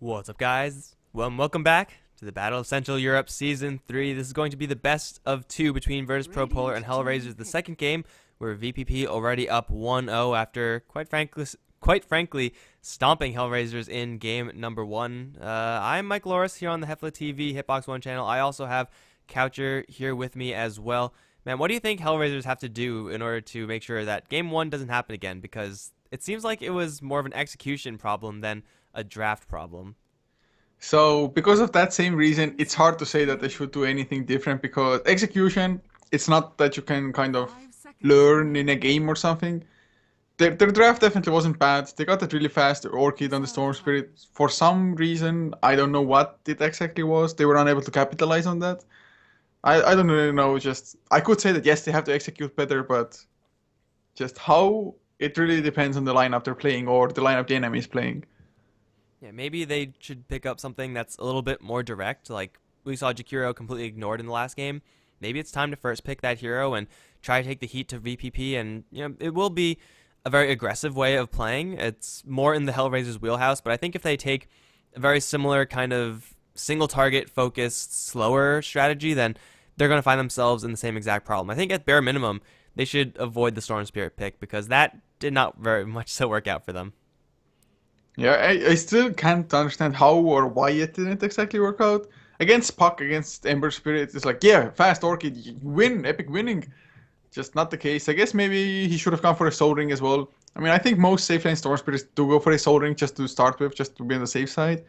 What's up, guys? Well, welcome back to the Battle of Central Europe Season 3. This is going to be the best of two between Virtus.pro Polar and HellRaisers. The second game, where VPP already up 1-0 after, quite frankly, stomping HellRaisers in game number 1. I'm Mike Loris here on the HeflaTV Hitbox 1 channel. I also have Coucher here with me as well. Man, what do you think HellRaisers have to do in order to make sure that game 1 doesn't happen again? Because it seems like it was more of an execution problem than a draft problem. So because of that same reason, it's hard to say that they should do anything different because execution, it's not that you can kind of learn in a game or something. Their draft definitely wasn't bad. They got it really fast, the Orchid and the Storm Spirit. For some reason, I don't know what it exactly was. They were unable to capitalize on that. I don't really know, just I could say that yes, they have to execute better, but just how, it really depends on the lineup they're playing or the lineup the enemy is playing. Yeah, maybe they should pick up something that's a little bit more direct, like we saw Jakiro completely ignored in the last game. Maybe it's time to first pick that hero and try to take the heat to VPP, and it will be a very aggressive way of playing. It's more in the HellRaisers wheelhouse, but I think if they take a very similar kind of single target focused, slower strategy, then they're going to find themselves in the same exact problem. I think at bare minimum, they should avoid the Storm Spirit pick because that did not very much so work out for them. Yeah, I still can't understand how or why it didn't exactly work out. Against Puck, against Ember Spirit, it's like, yeah, fast Orchid, you win, epic winning. Just not the case. I guess maybe he should have gone for a Soul Ring as well. I mean, I think most safe lane Storm Spirits do go for a Soul Ring just to start with, just to be on the safe side.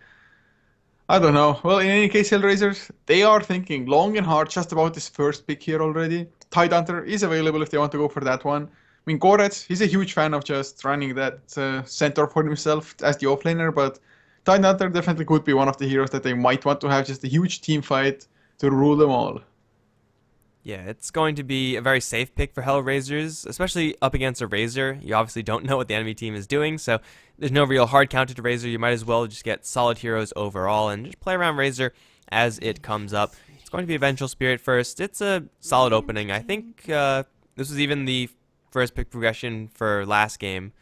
I don't know. Well, in any case, HellRaisers, they are thinking long and hard just about this first pick here already. Tidehunter is available if they want to go for that one. I mean, Goretz, he's a huge fan of just running that center for himself as the offlaner, but Tidehunter definitely could be one of the heroes that they might want to have just a huge team fight to rule them all. Yeah, it's going to be a very safe pick for HellRaisers, especially up against a Razor. You obviously don't know what the enemy team is doing, so there's no real hard counter to Razor. You might as well just get solid heroes overall and just play around Razor as it comes up. It's going to be Vengeful Spirit first. It's a solid opening. I think this was even the first pick progression for last game,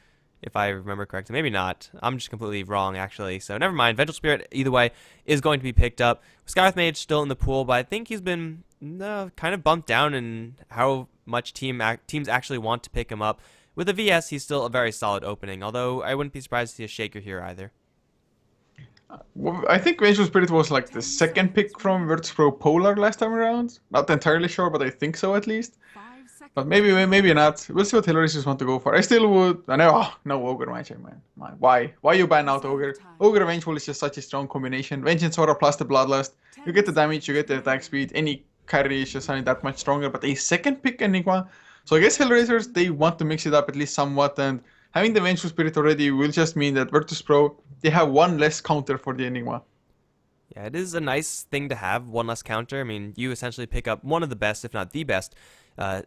if I remember correctly. Maybe not. I'm just completely wrong, actually. So never mind. Vengeful Spirit, either way, is going to be picked up. Skywrath Mage still in the pool, but I think he's been kind of bumped down in how much teams actually want to pick him up. With a VS, he's still a very solid opening, although I wouldn't be surprised to see a Shaker here either. Well, I think Vengeful Spirit was like the second pick from Virtus.pro Polar last time around. Not entirely sure, but I think so at least. But maybe not. We'll see what HellRaisers want to go for. I still would. I know. Oh, no Ogre Magic, man. Why? Why you ban out Ogre? Ogre Vengeful is just such a strong combination. Vengeance Aura plus the Bloodlust. You get the damage, you get the attack speed. Any carry is just that much stronger. But a second pick Enigma. So I guess HellRaisers, they want to mix it up at least somewhat. And having the Vengeful Spirit already will just mean that Virtus.pro, they have one less counter for the Enigma. Yeah, it is a nice thing to have, one less counter. I mean, you essentially pick up one of the best, if not the best,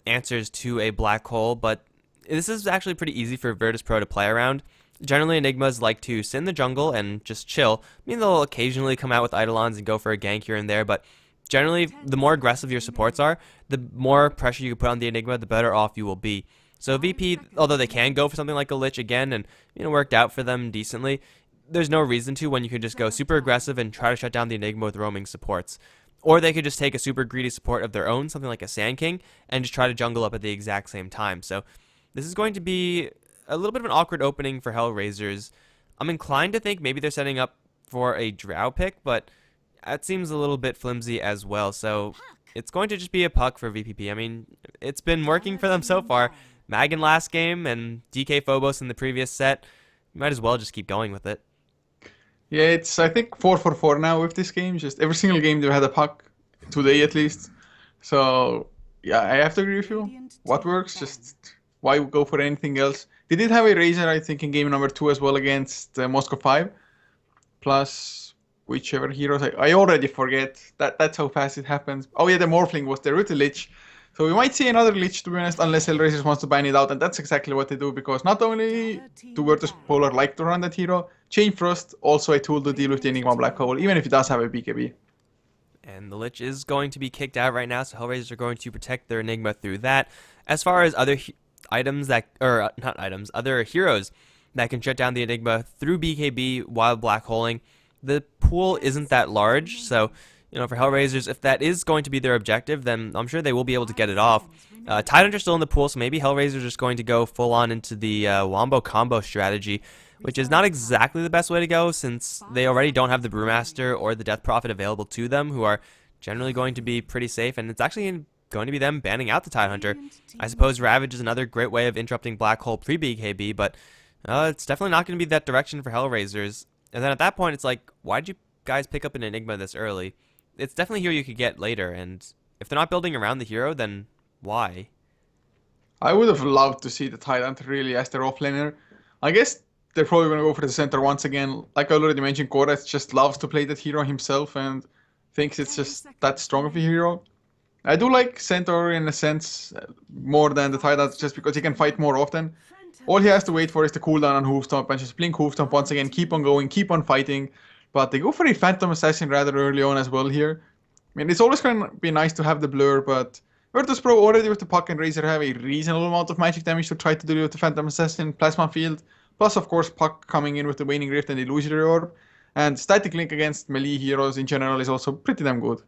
answers to a black hole, but this is actually pretty easy for Virtus.pro to play around. Generally, Enigmas like to sit in the jungle and just chill. I mean, they'll occasionally come out with Eidolons and go for a gank here and there, but generally, the more aggressive your supports are, the more pressure you can put on the Enigma, the better off you will be. So VP, although they can go for something like a Lich again, and worked out for them decently, there's no reason to when you could just go super aggressive and try to shut down the Enigma with roaming supports. Or they could just take a super greedy support of their own, something like a Sand King, and just try to jungle up at the exact same time. So this is going to be a little bit of an awkward opening for HellRaisers. I'm inclined to think maybe they're setting up for a Drow pick, but that seems a little bit flimsy as well. So it's going to just be a Puck for VPP. I mean, it's been working for them so far. Mag in last game and DK Phobos in the previous set. You might as well just keep going with it. Yeah, it's, I think, 4-4 now with this game. Just every single game they've had a Puck, today at least. So, yeah, I have to agree with you. What works? Just why go for anything else? They did have a Razor, I think, in game number 2 as well against Moscow 5. Plus, whichever heroes. I already forget. That's how fast it happens. Oh, yeah, the Morphling was there with the Lich. So we might see another Lich, to be honest, unless HellRaisers wants to ban it out, and that's exactly what they do, because not only do Virtus Polar like to run that hero, Chain Frost, also a tool to deal with the Enigma Black Hole, even if it does have a BKB. And the Lich is going to be kicked out right now, so HellRaisers are going to protect their Enigma through that. As far as other items that, or not items, other heroes that can shut down the Enigma through BKB while black holing, the pool isn't that large, so for HellRaisers, if that is going to be their objective, then I'm sure they will be able to get it off. Tidehunter's still in the pool, so maybe HellRaisers are just going to go full on into the Wombo combo strategy, which is not exactly the best way to go since they already don't have the Brewmaster or the Death Prophet available to them, who are generally going to be pretty safe, and it's actually going to be them banning out the Tidehunter. I suppose Ravage is another great way of interrupting Black Hole pre-BKB, but it's definitely not going to be that direction for HellRaisers. And then at that point, it's like, why'd you guys pick up an Enigma this early? It's definitely a hero you could get later, and if they're not building around the hero, then why? I would have loved to see the Tidehunter really as their offlaner. I guess they're probably going to go for the center once again. Like I already mentioned, Korath just loves to play that hero himself and thinks it's just that strong of a hero. I do like Centaur in a sense more than the Tidehunter just because he can fight more often. All he has to wait for is the cooldown on Hoofstomp and just blink Hoofstomp once again, keep on going, keep on fighting. But they go for a Phantom Assassin rather early on as well here. I mean, it's always going to be nice to have the blur, but Virtus.pro already with the Puck and Razor have a reasonable amount of magic damage to try to deal with the Phantom Assassin Plasma Field. Plus, of course, Puck coming in with the Waning Rift and the Illusory Orb. And Static Link against melee heroes in general is also pretty damn good.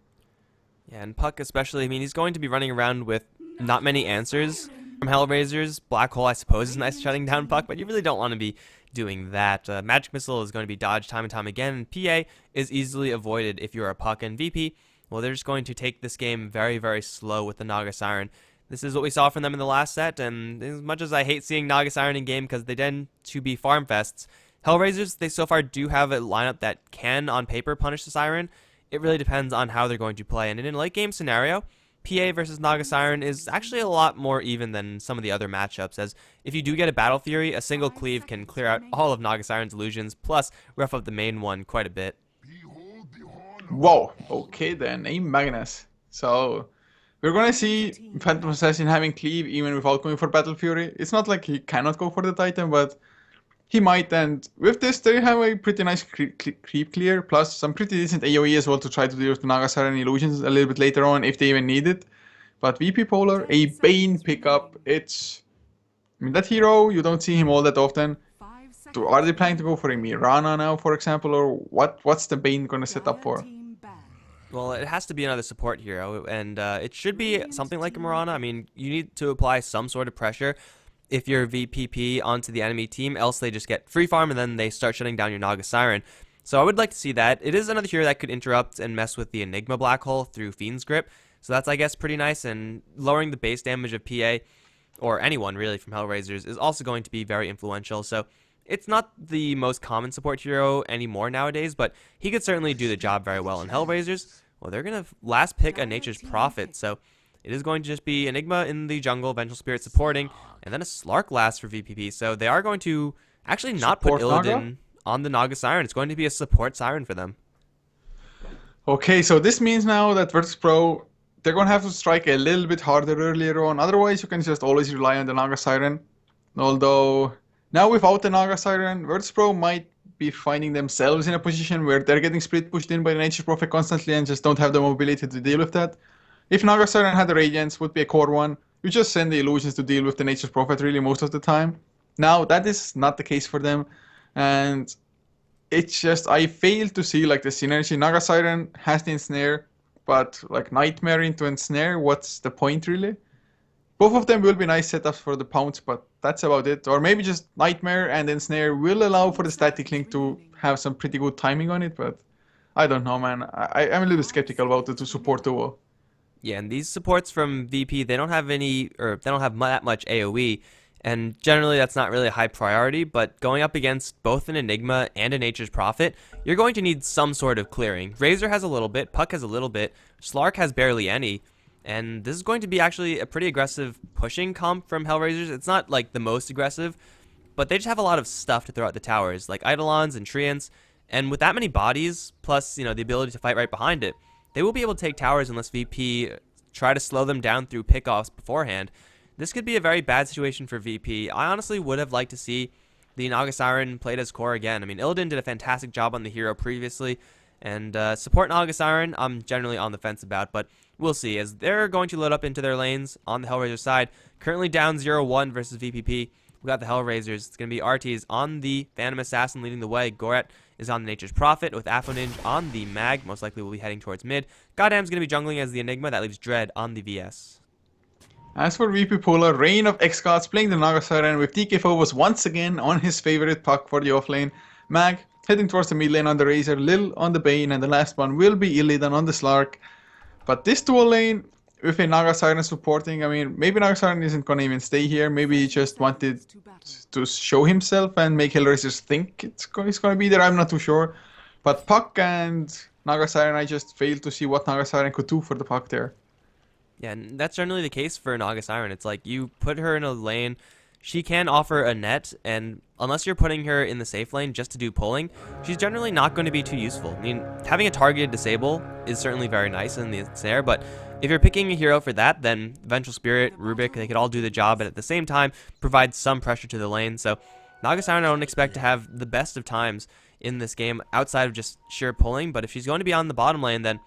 Yeah, and Puck especially, I mean, he's going to be running around with not many answers from HellRaisers. Black Hole, I suppose, is nice shutting down Puck, but you really don't want to be doing that. Magic Missile is going to be dodged time and time again, and PA is easily avoided if you're a Puck. And VP, well, they're just going to take this game very, very slow with the Naga Siren. This is what we saw from them in the last set, and as much as I hate seeing Naga Siren in game because they tend to be farm fests, HellRaisers, they so far do have a lineup that can, on paper, punish the Siren. It really depends on how they're going to play, and in a late game scenario, PA versus Naga Siren is actually a lot more even than some of the other matchups, as if you do get a Battle Fury, a single cleave can clear out all of Naga Siren's illusions, plus rough up the main one quite a bit. Whoa, okay then, a Magnus. So, we're gonna see Phantom Assassin having cleave even without going for Battle Fury. It's not like he cannot go for the Titan, but he might, and with this they have a pretty nice creep clear, plus some pretty decent AoE as well to try to deal with the Naga Siren illusions a little bit later on if they even need it. But VP Polar, a Bane pickup, it's... I mean, that hero, you don't see him all that often. Are they planning to go for a Mirana now, for example, or what's the Bane gonna set up for? Well, it has to be another support hero, and it should be something like a Mirana. I mean, you need to apply some sort of pressure if you're VPP onto the enemy team, else they just get free farm and then they start shutting down your Naga Siren. So I would like to see that. It is another hero that could interrupt and mess with the Enigma Black Hole through Fiend's Grip, so that's, I guess, pretty nice, and lowering the base damage of PA, or anyone really from HellRaisers, is also going to be very influential. So it's not the most common support hero anymore nowadays, but he could certainly do the job very well. And HellRaisers, well, they're going to last pick a Nature's Prophet, so it is going to just be Enigma in the jungle, Vengeful Spirit supporting, and then a Slark last for VPP. So they are going to actually not put Illidan on the Naga Siren. It's going to be a support Siren for them. Okay, so this means now that Virtus.pro, they're going to have to strike a little bit harder earlier on. Otherwise, you can just always rely on the Naga Siren. Although, now without the Naga Siren, Virtus.pro might be finding themselves in a position where they're getting split pushed in by the Nature's Prophet constantly and just don't have the mobility to deal with that. If Naga Siren had the Radiance, would be a core one. You just send the illusions to deal with the Nature's Prophet really most of the time. Now, that is not the case for them. And it's just, I fail to see like the synergy. Naga Siren has the ensnare, but like Nightmare into ensnare, what's the point really? Both of them will be nice setups for the pounce, but that's about it. Or maybe just Nightmare and ensnare will allow for the Static Link to have some pretty good timing on it, but I don't know, man. I'm a little skeptical about the two support duo. Yeah, and these supports from VP, they don't have any, or they don't have that much AoE, and generally that's not really a high priority, but going up against both an Enigma and a Nature's Prophet, you're going to need some sort of clearing. Razor has a little bit, Puck has a little bit, Slark has barely any, and this is going to be actually a pretty aggressive pushing comp from HellRaisers. It's not like the most aggressive, but they just have a lot of stuff to throw at the towers, like Eidolons and Treants, and with that many bodies, plus, the ability to fight right behind it, they will be able to take towers unless VP try to slow them down through pickoffs beforehand. This could be a very bad situation for VP. I honestly would have liked to see the Naga Siren played as core again. I mean, Illidan did a fantastic job on the hero previously, and support Naga Siren I'm generally on the fence about, but we'll see, as they're going to load up into their lanes on the HellRaiser side. Currently down 0-1 versus VPP. We got the HellRaisers. It's going to be RTs on the Phantom Assassin leading the way. Gorat is on the Nature's Prophet, with HeflaTV on the Mag. Most likely will be heading towards mid. Goddamn's going to be jungling as the Enigma. That leaves Dread on the VS. As for VP Polar, Reign of X-Gods playing the Naga Siren with DK Phobos once again on his favorite puck for the offlane. Mag heading towards the mid lane on the Razor, Lil on the Bane, and the last one will be Illidan on the Slark. But this dual lane with a Naga Siren supporting, I mean, maybe Naga Siren isn't going to even stay here. Maybe he just wanted to show himself and make HellRaisers think it's going to be there. I'm not too sure. But Puck and Naga Siren, I just failed to see what Naga Siren could do for the Puck there. Yeah, and that's generally the case for Naga Siren. It's like you put her in a lane, she can offer a net, and unless you're putting her in the safe lane just to do pulling, she's generally not going to be too useful. I mean, having a targeted disable is certainly very nice in the snare, but if you're picking a hero for that, then Vengeful Spirit, Rubik, they could all do the job, and at the same time provide some pressure to the lane. So Naga Siren I don't expect to have the best of times in this game outside of just sheer pulling, but if she's going to be on the bottom lane, then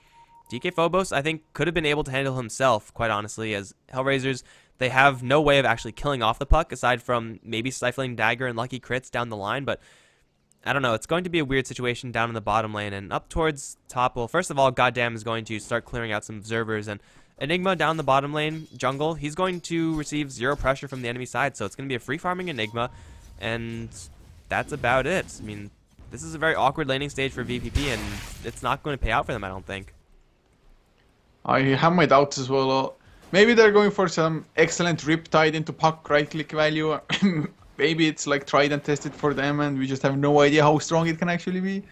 DK Phobos, I think, could have been able to handle himself, quite honestly, as HellRaisers, they have no way of actually killing off the puck, aside from maybe Stifling Dagger and lucky crits down the line, but I don't know, it's going to be a weird situation down in the bottom lane, and up towards top, well, first of all, Goddamn is going to start clearing out some observers, and Enigma down the bottom lane, jungle, he's going to receive zero pressure from the enemy side, so it's going to be a free-farming Enigma, and that's about it. I mean, this is a very awkward laning stage for VPP, and it's not going to pay out for them, I don't think. I have my doubts as well. Maybe they're going for some excellent Riptide into Puck right-click value. Maybe it's like tried and tested for them and we just have no idea how strong it can actually be.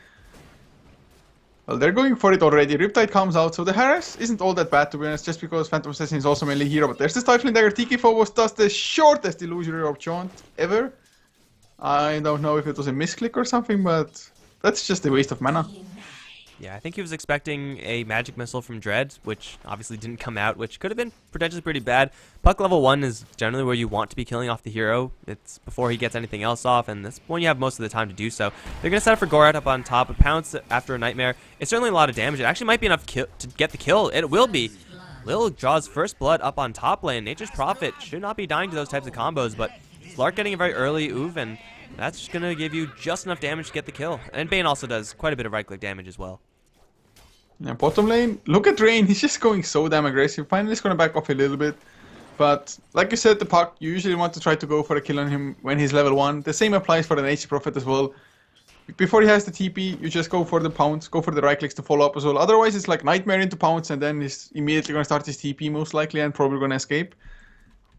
Well, they're going for it already. Riptide comes out, so the harass isn't all that bad to be honest, just because Phantom Assassin is also melee hero. But there's the Stifling Dagger. TK Phobos does the shortest Illusory Orb Chaunt ever. I don't know if it was a misclick or something, but that's just a waste of mana. Yeah, I think he was expecting a magic missile from Dread, which obviously didn't come out, which could have been potentially pretty bad. Puck level 1 is generally where you want to be killing off the hero. It's before he gets anything else off, and that's when you have most of the time to do so. They're going to set up for Gorat up on top, a pounce after a Nightmare. It's certainly a lot of damage. It actually might be enough to get the kill. It will be. Lil draws first blood up on top lane. Nature's Prophet should not be dying to those types of combos, but Slark getting a very early oov, and that's going to give you just enough damage to get the kill. And Bane also does quite a bit of right-click damage as well. Yeah, bottom lane, look at Rain, he's just going so damn aggressive. Finally he's going to back off a little bit. But like you said, the Puck, you usually want to try to go for a kill on him when he's level 1. The same applies for the Nature's Prophet as well. Before he has the TP, you just go for the pounce, go for the right clicks to follow up as well. Otherwise it's like Nightmare into pounce and then he's immediately going to start his TP most likely and probably going to escape.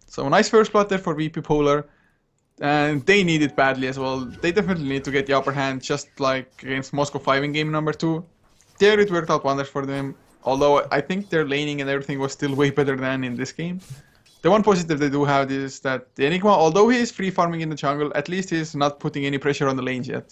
So nice first blood there for VP Polar. And they need it badly as well. They definitely need to get the upper hand, just like against Moscow 5 in game number 2. There it worked out wonders for them, although I think their laning and everything was still way better than in this game. The one positive they do have is that the Enigma, although he is free farming in the jungle, at least he's not putting any pressure on the lanes yet.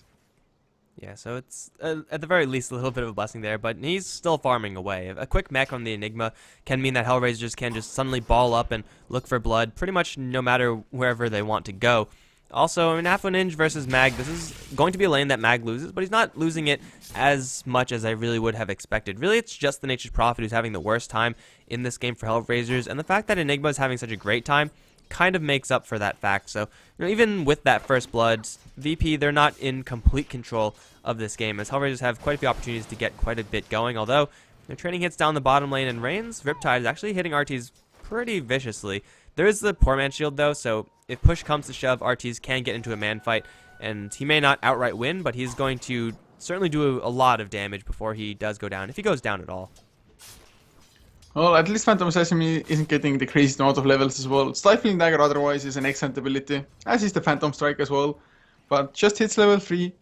Yeah, so it's at the very least a little bit of a blessing there, but he's still farming away. A quick mech on the Enigma can mean that HellRaisers can just suddenly ball up and look for blood pretty much no matter wherever they want to go. Also, I mean, HeflaTV versus Mag, this is going to be a lane that Mag loses, but he's not losing it as much as I really would have expected. Really, it's just the Nature's Prophet who's having the worst time in this game for HellRaisers, and the fact that Enigma is having such a great time kind of makes up for that fact. So, you know, even with that first blood, VP, they're not in complete control of this game, as HellRaisers have quite a few opportunities to get quite a bit going, although they're trading hits down the bottom lane, and Rain's Riptide is actually hitting RTs pretty viciously. There is the poor man shield though, so if push comes to shove, RTs can get into a man fight, and he may not outright win, but he's going to certainly do a lot of damage before he does go down, if he goes down at all. Well, at least Phantom Assassin isn't getting the crazy amount of levels as well. Stifling Dagger otherwise is an excellent ability, as is the Phantom Strike as well, but just hits level 3.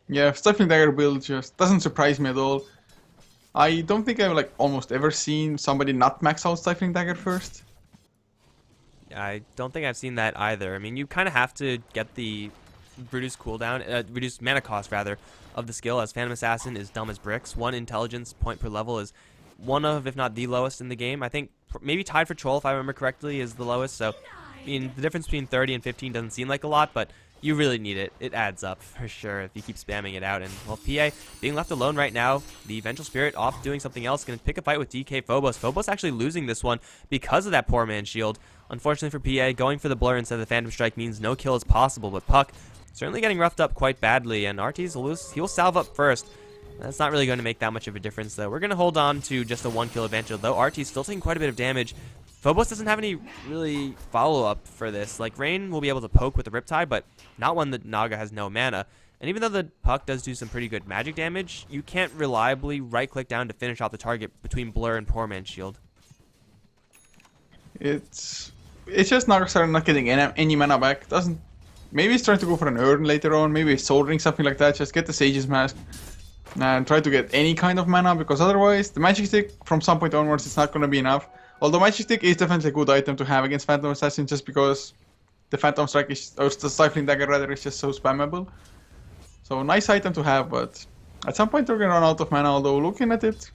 Yeah, Stifling Dagger build just doesn't surprise me at all. I don't think I've like almost ever seen somebody not max out Stifling Dagger first. I don't think I've seen that either. I mean, you kind of have to get the reduced cooldown, reduced mana cost rather, of the skill, as Phantom Assassin is dumb as bricks. 1 intelligence point per level is one of, if not the lowest in the game. I think maybe tied for Troll, if I remember correctly, is the lowest. So, I mean, the difference between 30 and 15 doesn't seem like a lot, but you really need it. It adds up for sure if you keep spamming it out. And, well, PA being left alone right now, the Vengeful Spirit off doing something else, going to pick a fight with DK Phobos. Phobos actually losing this one because of that poor man shield. Unfortunately for PA, going for the blur instead of the Phantom Strike means no kill is possible, but Puck certainly getting roughed up quite badly, and RT's loose. He'll salve up first. That's not really going to make that much of a difference, though. We're going to hold on to just a 1-kill advantage, though RT's still taking quite a bit of damage. Phobos doesn't have any really follow-up for this. Like, Rain will be able to poke with the Riptide, but not when the Naga has no mana. And even though the puck does do some pretty good magic damage, you can't reliably right-click down to finish off the target between Blur and Poor Man's Shield. It's just Nagastar not getting any mana back. Maybe he's trying to go for an Urn later on, maybe Soul Ring, something like that. Just get the Sage's Mask and try to get any kind of mana, because otherwise the Magic Stick from some point onwards it's not going to be enough. Although Magic Stick is definitely a good item to have against Phantom Assassin, just because the Phantom Strike is, or the Stifling Dagger rather, is just so spammable. So nice item to have, but at some point they're going to run out of mana. Although looking at it,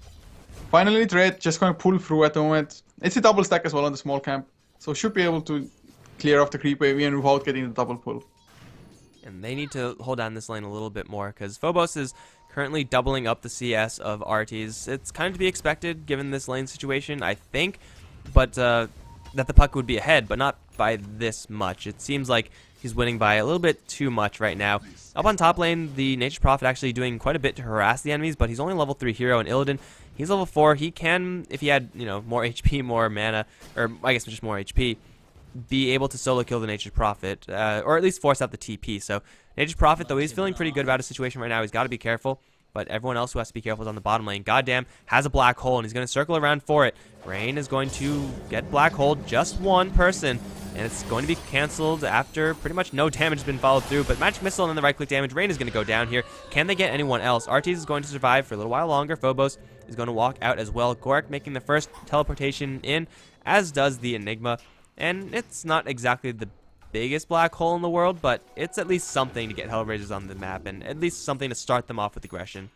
finally Dread just going to pull through at the moment. It's a double stack as well on the small camp, so should be able to clear off the creep wave even without getting the double pull. And they need to hold down this lane a little bit more, because Phobos is currently doubling up the CS of RTs. It's kind of to be expected given this lane situation, I think, but that the puck would be ahead, but not by this much. It seems like he's winning by a little bit too much right now. Up on top lane, the Nature's Prophet actually doing quite a bit to harass the enemies, but he's only level 3 hero, and Illidan, he's level 4. He can, if he had, more HP, more mana, or I guess just more HP, be able to solo kill the Nature's Prophet, or at least force out the TP. So Nature's Prophet, though he's feeling pretty good about his situation right now, he's got to be careful. But everyone else who has to be careful is on the bottom lane. Goddamn, has a black hole, and he's going to circle around for it. Rain is going to get black hole, just one person, and it's going to be cancelled after pretty much no damage has been followed through. But Magic Missile and then the right-click damage. Rain is going to go down here. Can they get anyone else? Artees is going to survive for a little while longer. Phobos is going to walk out as well. Gorak making the first teleportation in, as does the Enigma. And it's not exactly the biggest black hole in the world, but it's at least something to get HellRaisers on the map, and at least something to start them off with aggression.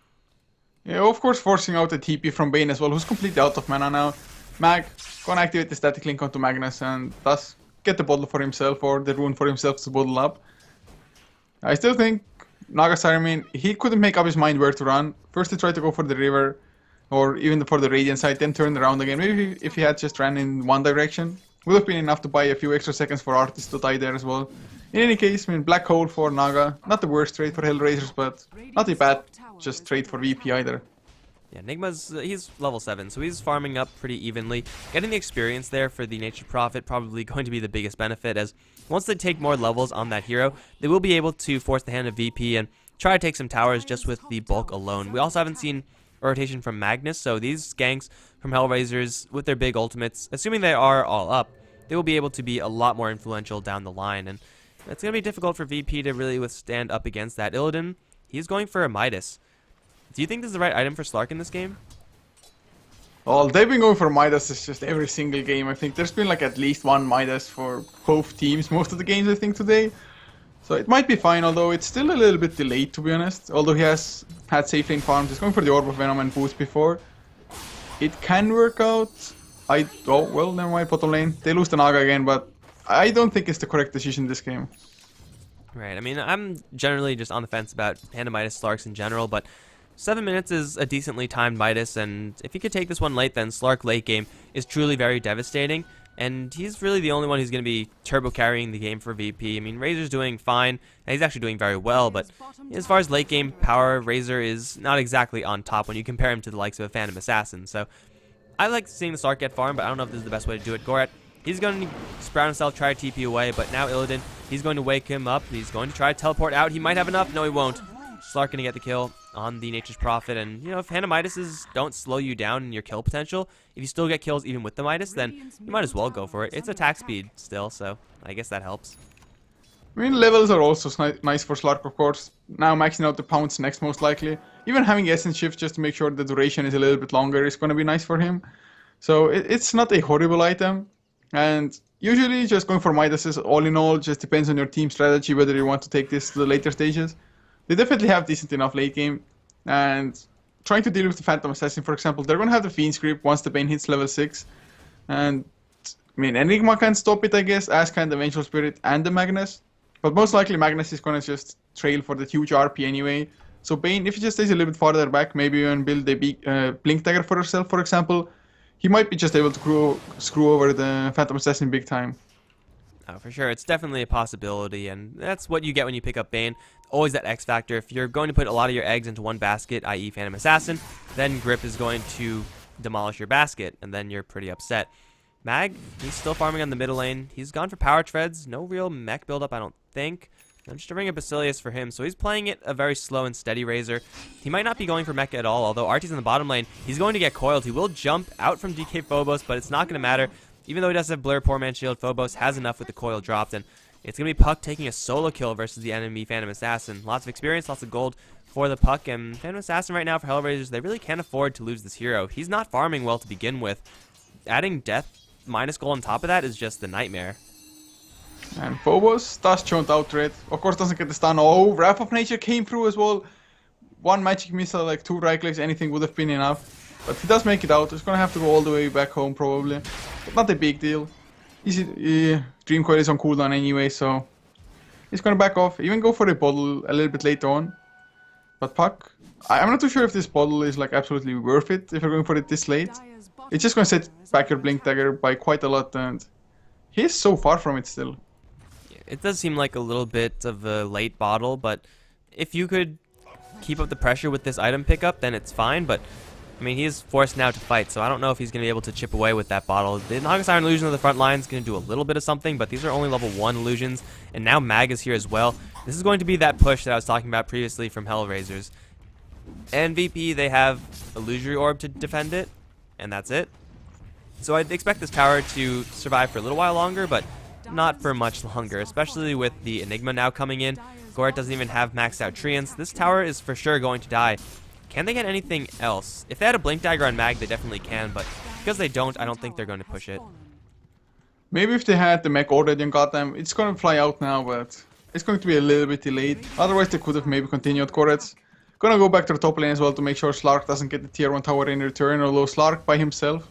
Yeah, of course forcing out the TP from Bane as well, who's completely out of mana now. Mag gonna activate the static link onto Magnus and thus get the bottle for himself, or the rune for himself to bottle up. I still think Nagastar, he couldn't make up his mind where to run. First he tried to go for the river, or even for the Radiant side, then turned around again. Maybe if he had just ran in one direction, would have been enough to buy a few extra seconds for Artis to die there as well. In any case, black hole for Naga, not the worst trade for HellRaisers, but not a bad just trade for VP either. Yeah, Enigma's, he's level 7, so he's farming up pretty evenly. Getting the experience there for the Nature's Prophet probably going to be the biggest benefit, as once they take more levels on that hero, they will be able to force the hand of VP and try to take some towers just with the bulk alone. We also haven't seen a rotation from Magnus, so these ganks from HellRaisers with their big ultimates, assuming they are all up, they will be able to be a lot more influential down the line, and it's going to be difficult for VP to really withstand up against that. Illidan, he's going for a Midas. Do you think this is the right item for Slark in this game? Well, they've been going for Midas just every single game. I think there's been like at least one Midas for both teams most of the games I think today. So it might be fine, although it's still a little bit delayed to be honest. Although he has had safe lane farms, he's going for the Orb of Venom and boost before. It can work out. Oh, well, never mind, bottom lane. They lose the Naga again, but I don't think it's the correct decision this game. Right, I'm generally just on the fence about Panda Midas Slarks in general, but 7 minutes is a decently timed Midas, and if he could take this one late, then Slark late game is truly very devastating, and he's really the only one who's going to be turbo carrying the game for VP. Razor's doing fine, and he's actually doing very well, but as far as late game power, Razor is not exactly on top when you compare him to the likes of a Phantom Assassin, so I like seeing the Slark get farmed, but I don't know if this is the best way to do it. Gorat, he's going to sprout himself, try to TP away, but now Illidan, he's going to wake him up. He's going to try to teleport out. He might have enough. No, he won't. Slark going to get the kill on the Nature's Prophet, and if Phantom Midases don't slow you down in your kill potential, if you still get kills even with the Midas, then you might as well go for it. It's attack speed still, so I guess that helps. Levels are also nice for Slark, of course. Now maxing out the pounds next most likely. Even having Essence Shift just to make sure the duration is a little bit longer is going to be nice for him. So it's not a horrible item. And usually just going for Midases all in all just depends on your team strategy whether you want to take this to the later stages. They definitely have decent enough late game. And trying to deal with the Phantom Assassin, for example, they're going to have the Fiend's Grip once the Bane hits level 6. And Enigma can stop it, I guess, as can the Vengeful Spirit and the Magnus. But most likely Magnus is going to just trail for the huge RP anyway. So Bane, if he just stays a little bit farther back, maybe even build a big Blink Dagger for herself, for example, he might be just able to screw over the Phantom Assassin big time. For sure, it's definitely a possibility, and that's what you get when you pick up Bane. Always that X factor. If you're going to put a lot of your eggs into one basket, i.e. Phantom Assassin, then Grip is going to demolish your basket, and then you're pretty upset. Mag, he's still farming on the middle lane. He's gone for power treads. No real mech buildup, I don't think. I'm just bringing a Basilius for him, so he's playing it a very slow and steady Razor. He might not be going for mech at all, although Artie's in the bottom lane. He's going to get coiled. He will jump out from DK Phobos, but it's not going to matter. Even though he does have Blur, Poor Man Shield, Phobos has enough with the coil dropped, and it's going to be Puck taking a solo kill versus the enemy Phantom Assassin. Lots of experience, lots of gold for the Puck, and Phantom Assassin right now for HellRaisers, they really can't afford to lose this hero. He's not farming well to begin with. Adding death minus gold on top of that is just the nightmare. And Phobos does chaunt out red. Of course, doesn't get the stun. Oh, Wrath of Nature came through as well. One magic missile, like 2 right clicks, anything would have been enough. But he does make it out. He's gonna have to go all the way back home probably. But not a big deal. Easy. Dream Coil is on cooldown anyway, so he's gonna back off. Even go for a bottle a little bit later on. But Puck, I'm not too sure if this bottle is like absolutely worth it if you're going for it this late. It's just gonna set back your Blink Dagger by quite a lot, and he's so far from it still. It does seem like a little bit of a late bottle, but if you could keep up the pressure with this item pickup, then it's fine. But I mean, he is forced now to fight, so I don't know if he's going to be able to chip away with that bottle. The Naga Siren Illusion of the front line is going to do a little bit of something, but these are only level 1 illusions, and now Mag is here as well. This is going to be that push that I was talking about previously from HellRaisers. And VP, they have Illusory Orb to defend it, and that's it. So I'd expect this tower to survive for a little while longer, but not for much longer, especially with the Enigma now coming in. Goret doesn't even have maxed out Treants. This tower is for sure going to die. Can they get anything else? If they had a Blink Dagger on Mag, they definitely can, but because they don't, I don't think they're going to push it. Maybe if they had the mech already and got them, it's going to fly out now, but it's going to be a little bit delayed. Otherwise, they could have maybe continued. Goret's gonna go back to the top lane as well to make sure Slark doesn't get the tier 1 tower in return, although Slark by himself,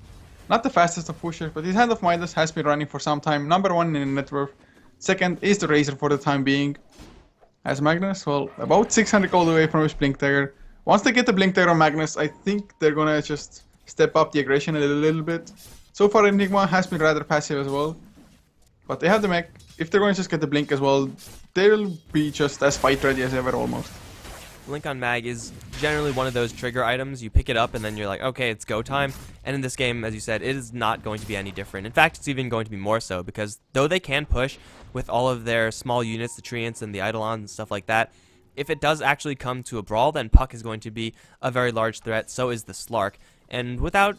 not the fastest of pushers, but his Hand of Midas has been running for some time. Number 1 in net worth. Second is the Razor for the time being. As Magnus, well, about 600 gold away from his Blink Dagger. Once they get the Blink Dagger on Magnus, I think they're gonna just step up the aggression a little bit. So far, Enigma has been rather passive as well. But they have the mech. If they're going to just get the Blink as well, they'll be just as fight ready as ever almost. Blink on Mag is generally one of those trigger items. You pick it up and then you're like, okay, it's go time. And in this game, as you said, it is not going to be any different. In fact, it's even going to be more so, because though they can push with all of their small units, the Treants and the Eidolons and stuff like that, if it does actually come to a brawl, then Puck is going to be a very large threat. So is the Slark. And without,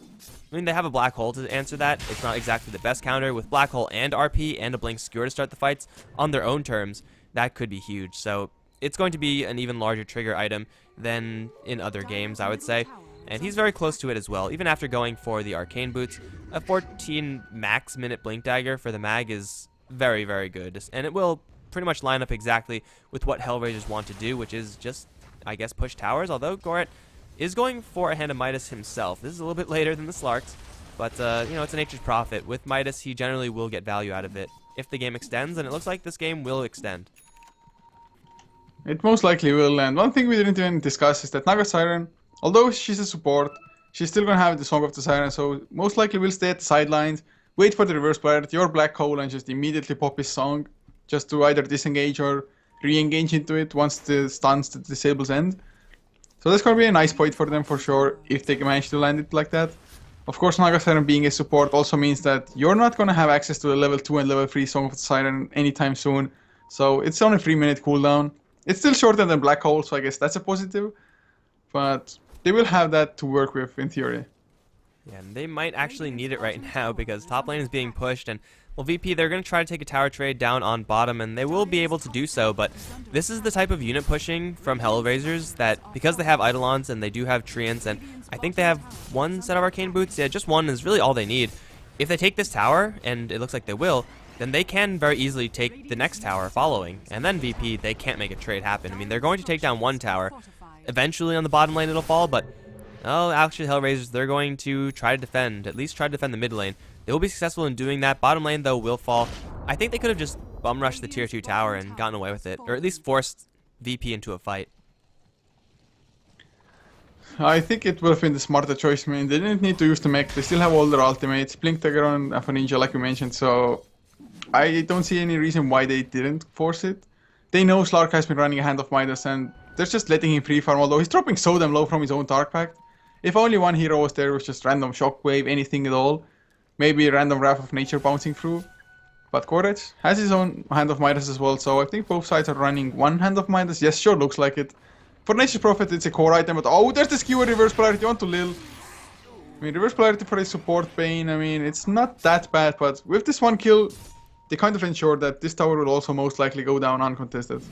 I mean, they have a Black Hole to answer that. It's not exactly the best counter. With Black Hole and RP and a Blink Skewer to start the fights on their own terms, that could be huge. So it's going to be an even larger trigger item than in other games, I would say. And he's very close to it as well. Even after going for the Arcane Boots, a 14 max minute Blink Dagger for the Mag is very, very good. And it will pretty much line up exactly with what HellRaisers want to do, which is just, I guess, push towers. Although Goret is going for a Hand of Midas himself. This is a little bit later than the Slarks, but, you know, it's a nature's prophet. With Midas, he generally will get value out of it if the game extends, and it looks like this game will extend. It most likely will, and one thing we didn't even discuss is that Naga Siren, although she's a support, she's still gonna have the Song of the Siren, so most likely will stay at the sidelines, wait for the reverse pirate, your Black Hole, and just immediately pop his song, just to either disengage or re-engage into it once the stuns, the disables end. So that's gonna be a nice point for them for sure, if they can manage to land it like that. Of course, Naga Siren being a support also means that you're not gonna have access to a level 2 and level 3 Song of the Siren anytime soon, so it's on a 3-minute cooldown. It's still shorter than Black Hole, so I guess that's a positive. But they will have that to work with in theory. Yeah, and they might actually need it right now because top lane is being pushed, and well, VP, they're going to try to take a tower trade down on bottom, and they will be able to do so, but this is the type of unit pushing from HellRaisers that, because they have Eidolons and they do have Treants, and I think they have one set of Arcane Boots, yeah, just one is really all they need. If they take this tower, and it looks like they will, then they can very easily take the next tower following. And then VP, they can't make a trade happen. I mean, they're going to take down one tower. Eventually on the bottom lane it'll fall, but, oh, actually HellRaisers, they're going to try to defend, at least try to defend the mid lane. They will be successful in doing that. Bottom lane, though, will fall. I think they could have just bum rushed the tier 2 tower and gotten away with it, or at least forced VP into a fight. I think it would have been the smarter choice. I mean, they didn't need to use the mech. They still have all their ultimates. Blink Dagger on Ninja, like we mentioned, so I don't see any reason why they didn't force it. They know Slark has been running a Hand of Midas and they're just letting him free farm, although he's dropping so damn low from his own Dark Pact. If only one hero was there with just random Shockwave, anything at all. Maybe a random Wrath of Nature bouncing through. But Courage has his own Hand of Midas as well, so I think both sides are running one Hand of Midas. Yes, sure, looks like it. For Nature's Prophet, it's a core item, but oh, there's the skewer reverse polarity onto Lil. I mean, reverse polarity for his support Bane, I mean, it's not that bad, but with this one kill, they kind of ensure that this tower will also most likely go down uncontested.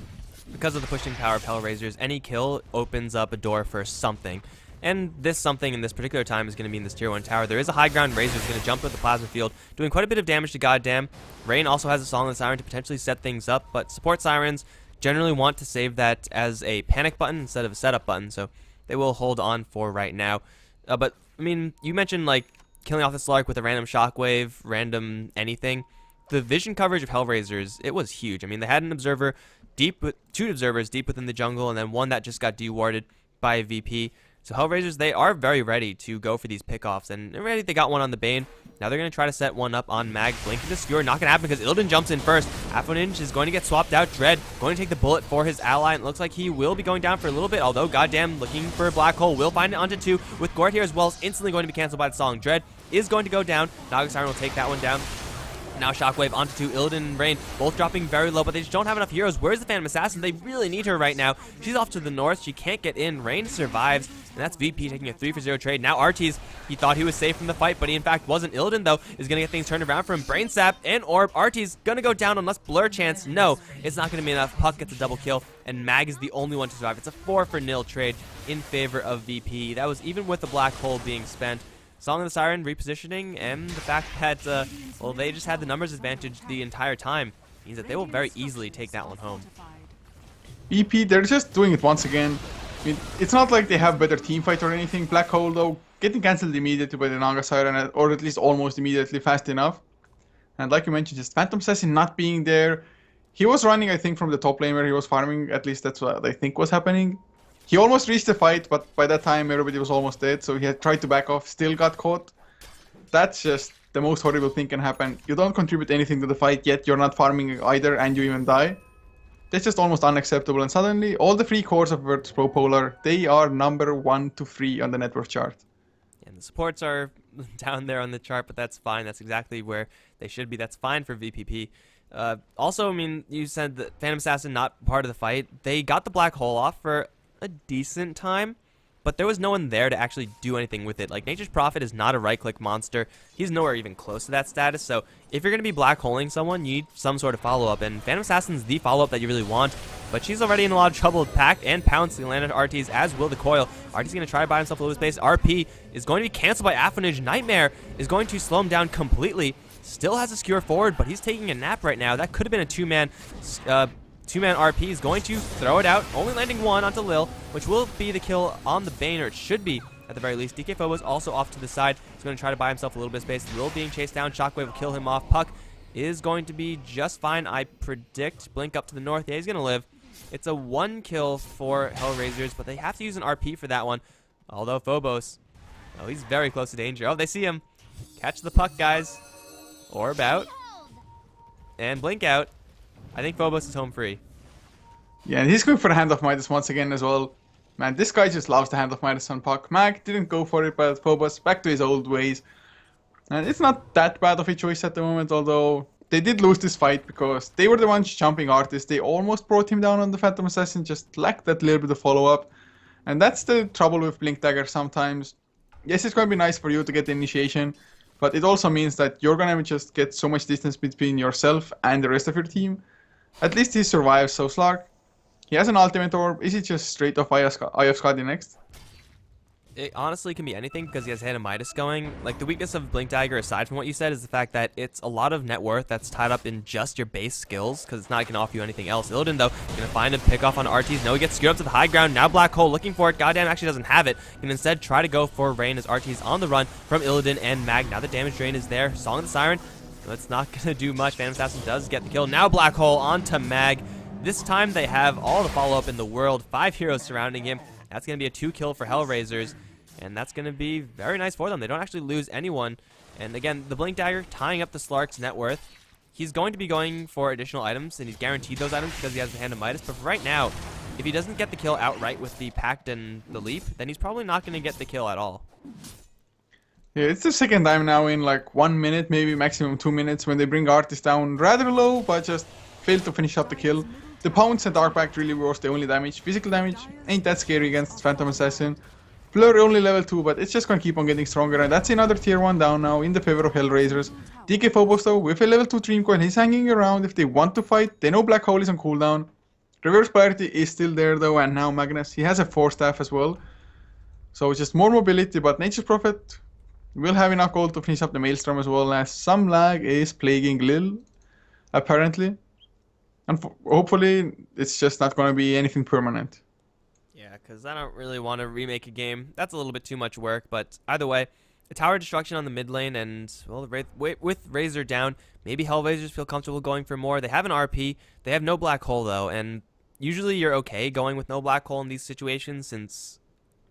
Because of the pushing power of HellRaisers, any kill opens up a door for something. And this something in this particular time is going to be in this tier 1 tower. There is a high ground Razor who's going to jump with the plasma field, doing quite a bit of damage to Goddamn. Rain also has a Song of the Siren to potentially set things up, but support Sirens generally want to save that as a panic button instead of a setup button, so they will hold on for right now. But, I mean, you mentioned, like, killing off the Slark with a random Shockwave, random anything. The vision coverage of HellRaisers, it was huge. I mean, they had an observer deep, two observers deep within the jungle, and then one that just got dewarded by a VP. So HellRaisers, they are very ready to go for these pickoffs, and already they got one on the Bane. Now they're going to try to set one up on Mag. Blinking the Skewer, not going to happen because Illidan jumps in first. HeflaTV is going to get swapped out. Dread going to take the bullet for his ally, and it looks like he will be going down for a little bit, although Goddamn looking for a Black Hole. Will find it onto 2 with Gort here as well, is instantly going to be canceled by the Song. Dread is going to go down. Naga Siren will take that one down. Now Shockwave onto 2, Illidan and Rain, both dropping very low, but they just don't have enough heroes. Where's the Phantom Assassin? They really need her right now. She's off to the north. She can't get in. Rain survives, and that's VP taking a 3-for-0 trade. Now Artie's, he thought he was safe from the fight, but he in fact wasn't. Illidan, though, is going to get things turned around for him. Brain Sap and Orb. Artie's going to go down unless Blur Chance. No, it's not going to be enough. Puck gets a double kill, and Mag is the only one to survive. It's a 4-for-0 trade in favor of VP. That was even with the Black Hole being spent. Song of the Siren repositioning, and the fact that, well, they just had the numbers advantage the entire time means that they will very easily take that one home. EP, they're just doing it once again. I mean, it's not like they have better team fight or anything. Black Hole, though, getting cancelled immediately by the Naga Siren, or at least almost immediately, fast enough. And like you mentioned, just Phantom Assassin not being there. He was running, I think, from the top lane where he was farming. At least that's what I think was happening. He almost reached the fight, but by that time everybody was almost dead, so he had tried to back off, still got caught. That's just the most horrible thing can happen. You don't contribute anything to the fight, yet you're not farming either, and you even die. That's just almost unacceptable, and suddenly all the free cores of Virtus Pro Polar, they are number 1 to 3 on the net worth chart. And the supports are down there on the chart, but that's fine. That's exactly where they should be. That's fine for VPP. Also, I mean, you said that Phantom Assassin not part of the fight. They got the Black Hole off for a decent time, but there was no one there to actually do anything with it. Like, Nature's Prophet is not a right-click monster. He's nowhere even close to that status, so if you're going to be black holing someone, you need some sort of follow-up, and Phantom Assassin's the follow-up that you really want, but she's already in a lot of trouble with Pact and Pouncing landed RTs, as will the Coil. RT's going to try to buy himself a little space. RP is going to be canceled by HeflaTV. Nightmare is going to slow him down completely. Still has a skewer forward, but he's taking a nap right now. That could have been a two-man RP is going to throw it out, only landing one onto Lil, which will be the kill on the Bane, or it should be at the very least. DK Phobos also off to the side. He's going to try to buy himself a little bit of space. Lil being chased down. Shockwave will kill him off. Puck is going to be just fine, I predict. Blink up to the north. Yeah, he's going to live. It's a 1 kill for HellRaisers, but they have to use an RP for that one. Although Phobos, oh, he's very close to danger. Oh, they see him. Catch the puck, guys. Orb out. And blink out. I think Phobos is home free. Yeah, and he's going for the Hand of Midas once again as well. Man, this guy just loves the Hand of Midas on Puck. Mag didn't go for it, but Phobos back to his old ways. And it's not that bad of a choice at the moment, although they did lose this fight because they were the ones jumping Artists. They almost brought him down on the Phantom Assassin, just lacked that little bit of follow-up. And that's the trouble with Blink Dagger sometimes. Yes, it's going to be nice for you to get the initiation, but it also means that you're going to just get so much distance between yourself and the rest of your team. At least he survives, so Slark, he has an ultimate orb. Is he just straight off Eye of Skadi next? It honestly can be anything because he has Hand of Midas going. Like, the weakness of Blink Dagger, aside from what you said, is the fact that it's a lot of net worth that's tied up in just your base skills because it's not going to offer you anything else. Illidan, though, going to find a pick off on RTs. No, he gets skewed up to the high ground. Now Black Hole looking for it. Goddamn actually doesn't have it. Can instead try to go for Rain as RT's on the run from Illidan and Mag. Now the damage drain is there. Song of the Siren, that's not going to do much. Phantom Assassin does get the kill. Now Black Hole onto Mag. This time they have all the follow-up in the world. 5 heroes surrounding him. That's going to be a 2 kill for HellRaisers. And that's going to be very nice for them. They don't actually lose anyone. And again, the Blink Dagger tying up the Slark's net worth. he's going to be going for additional items, and he's guaranteed those items because he has the Hand of Midas. But for right now, if he doesn't get the kill outright with the Pact and the Leap, then he's probably not going to get the kill at all. Yeah, it's the second time now in like 1 minute, maybe maximum 2 minutes, when they bring Artist down rather low, but just fail to finish up the kill. The Pounce and Dark Pact really was the only damage. Physical damage ain't that scary against Phantom Assassin. Blur only level 2, but it's just gonna keep on getting stronger, and that's another tier 1 down now in the favor of HellRaisers. DK Phobos though, with a level 2 Dream Coil, he's hanging around. If they want to fight, they know Black Hole is on cooldown. Reverse Polarity is still there though, and now Magnus, he has a 4 staff as well. So just more mobility, but Nature's Prophet will have enough gold to finish up the Maelstrom as well, as some lag is plaguing Lil, apparently. And hopefully it's just not going to be anything permanent. Yeah, because I don't really want to remake a game. That's a little bit too much work, but either way, the tower destruction on the mid lane, and, well, with Razor down, maybe HellRaisers feel comfortable going for more. They have an RP. They have no Black Hole, though, and usually you're okay going with no Black Hole in these situations, since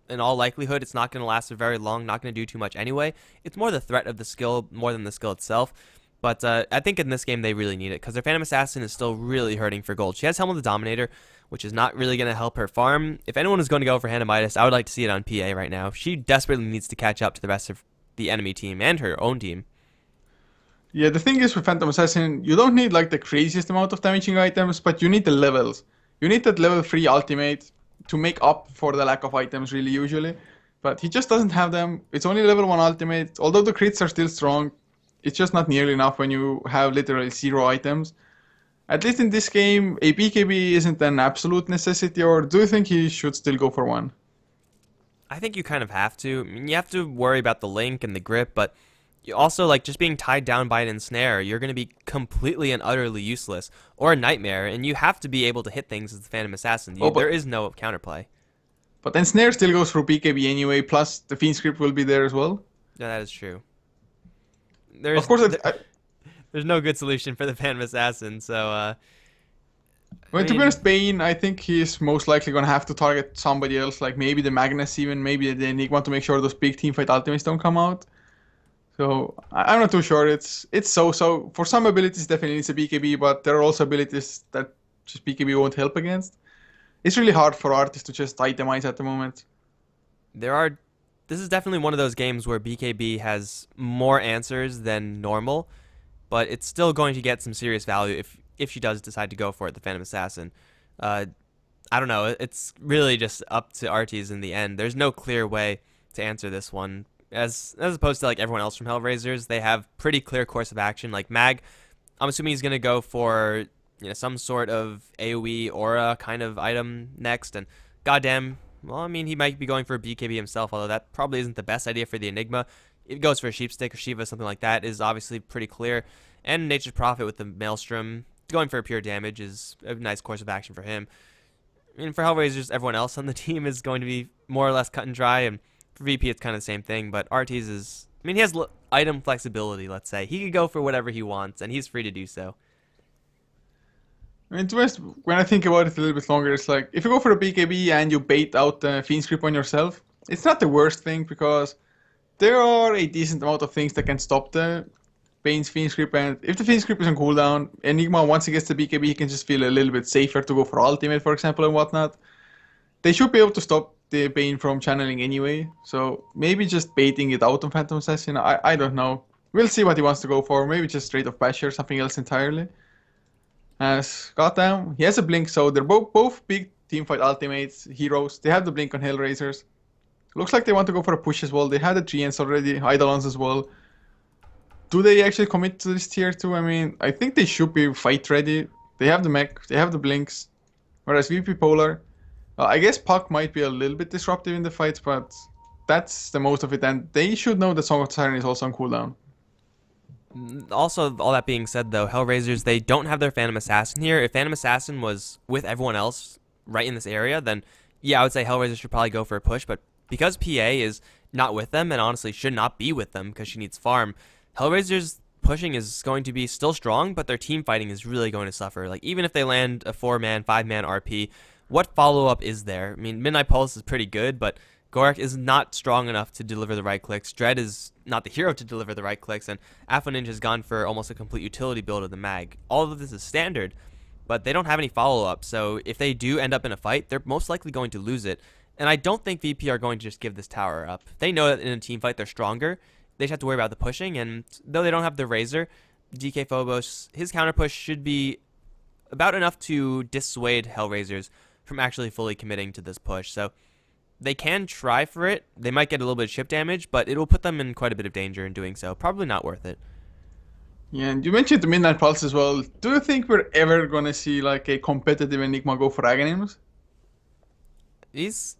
in all likelihood it's not going to last for very long, not going to do too much anyway. It's more the threat of the skill more than the skill itself. But I think in this game they really need it, because their Phantom Assassin is still really hurting for gold. She has Helm of the Dominator, which is not really going to help her farm. If anyone is going to go for Hand of Midas, I would like to see it on PA right now. She desperately needs to catch up to the rest of the enemy team and her own team. Yeah, the thing is with Phantom Assassin, you don't need like the craziest amount of damaging items, but you need the levels. You need that level 3 ultimate to make up for the lack of items really usually. But he just doesn't have them. It's only level 1 ultimate, although the crits are still strong. It's just not nearly enough when you have literally 0 items. At least in this game, a BKB isn't an absolute necessity, or do you think he should still go for one? I think you kind of have to. I mean, you have to worry about the link and the grip, but you also, like, just being tied down by an ensnare, you're going to be completely and utterly useless, or a nightmare, and you have to be able to hit things as the Phantom Assassin. There is no counterplay. But ensnare still goes for BKB anyway, plus the Fiend script will be there as well. Yeah, that is true. Of course, there's no good solution for the Phantom Assassin, so well, to be honest, Bane, I think he's most likely going to have to target somebody else, like maybe the Magnus even, maybe the Enigma, to make sure those big teamfight ultimates don't come out. So I'm not too sure. It's so. For some abilities, definitely needs a BKB, but there are also abilities that just BKB won't help against. It's really hard for artists to just itemize at the moment. This is definitely one of those games where BKB has more answers than normal, but it's still going to get some serious value if she does decide to go for it, the Phantom Assassin. I don't know. It's really just up to Arties in the end. There's no clear way to answer this one. As opposed to like everyone else from HellRaisers, they have pretty clear course of action. Like Mag, I'm assuming he's gonna go for some sort of AoE aura kind of item next, and goddamn, well, I mean, he might be going for a BKB himself, although that probably isn't the best idea for the Enigma. If he goes for a Sheepstick or Shiva, something like that, is obviously pretty clear. And Nature's Prophet with the Maelstrom, going for a pure damage is a nice course of action for him. I mean, for HellRaisers, everyone else on the team is going to be more or less cut and dry, and for VP, it's kind of the same thing, but Arties is... I mean, he has item flexibility, let's say. He could go for whatever he wants, and he's free to do so. I mean, to be honest, when I think about it a little bit longer, it's like, if you go for a BKB and you bait out the Fiend script on yourself, it's not the worst thing, because there are a decent amount of things that can stop the Bane's Fiend script, and if the Fiend script is on cooldown, Enigma, once he gets the BKB, he can just feel a little bit safer to go for ultimate, for example, and whatnot. They should be able to stop the Bane from channeling anyway, so maybe just baiting it out on Phantom Assassin, I don't know. We'll see what he wants to go for, maybe just straight off Basher, something else entirely. As goddamn, he has a blink, so they're both big teamfight ultimates, heroes. They have the blink on HellRaisers. Looks like they want to go for a push as well. They had the Treants already, Eidolons as well. Do they actually commit to this tier 2? I mean, I think they should be fight ready. They have the mech, they have the blinks. Whereas VP Polar, I guess Puck might be a little bit disruptive in the fights, but that's the most of it. And they should know that Song of the Siren is also on cooldown. Also, all that being said, though, HellRaisers, they don't have their Phantom Assassin here. If Phantom Assassin was with everyone else right in this area, then yeah, I would say HellRaisers should probably go for a push. But because PA is not with them, and honestly should not be with them because she needs farm, HellRaisers pushing is going to be still strong, but their team fighting is really going to suffer. Like, even if they land a 4-man, 5-man RP, what follow-up is there? I mean, Midnight Pulse is pretty good, but Gorak is not strong enough to deliver the right clicks. Dread is not the hero to deliver the right clicks, and Afro Ninja has gone for almost a complete utility build of the mag. All of this is standard, but they don't have any follow-up, so if they do end up in a fight, they're most likely going to lose it. And I don't think VP are going to just give this tower up. They know that in a team fight they're stronger. They just have to worry about the pushing, and though they don't have the Razor, DK Phobos, his counter push should be about enough to dissuade HellRaisers from actually fully committing to this push. So they can try for it. They might get a little bit of chip damage, but it will put them in quite a bit of danger in doing so. Probably not worth it. Yeah, and you mentioned the Midnight Pulse as well. Do you think we're ever gonna see like a competitive Enigma go for Aghanims?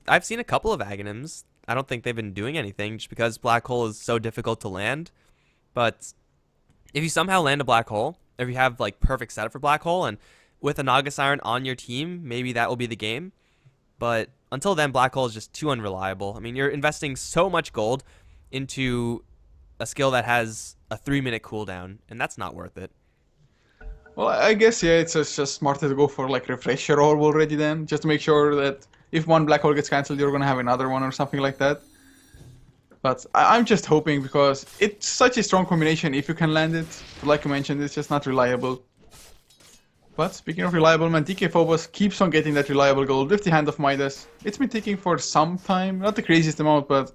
I've seen a couple of Aghanims. I don't think they've been doing anything just because Black Hole is so difficult to land. But if you somehow land a Black Hole, or if you have like perfect setup for Black Hole, and with a Naga Siren on your team, maybe that will be the game. But until then, Black Hole is just too unreliable. I mean, you're investing so much gold into a skill that has a 3-minute cooldown, and that's not worth it. Well, I guess yeah, it's just smarter to go for like Refresher Orb already then, just to make sure that if one Black Hole gets cancelled, you're gonna have another one or something like that. But I'm just hoping because it's such a strong combination if you can land it. But like you mentioned, it's just not reliable. But speaking of reliable, man, DK Phobos keeps on getting that reliable gold with the Hand of Midas. It's been taking for some time, not the craziest amount, but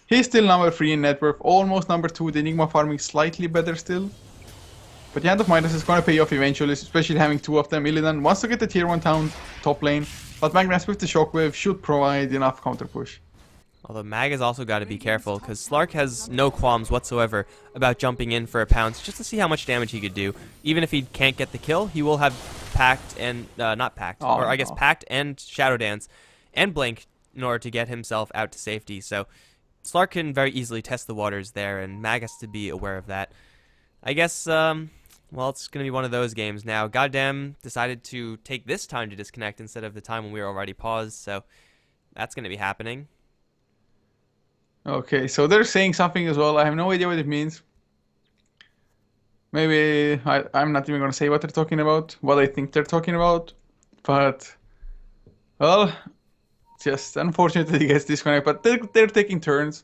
he's still number 3 in net worth, almost number 2, the Enigma farming slightly better still. But the Hand of Midas is gonna pay off eventually, especially having 2 of them. Illidan wants to get the tier 1 town top lane, but Magnus with the Shockwave should provide enough counter push. Although Mag has also got to be careful, because Slark has no qualms whatsoever about jumping in for a pounce just to see how much damage he could do. Even if he can't get the kill, he will have Pact and, not Pact, or I guess Pact and Shadow Dance and Blink in order to get himself out to safety. So Slark can very easily test the waters there, and Mag has to be aware of that. I guess, well, it's going to be one of those games now. Goddamn decided to take this time to disconnect instead of the time when we were already paused, so that's going to be happening. Okay, so they're saying something as well. I have no idea what it means. Maybe I'm not even going to say what they're talking about, what I think they're talking about. But, well, just unfortunately he gets disconnected. But they're taking turns.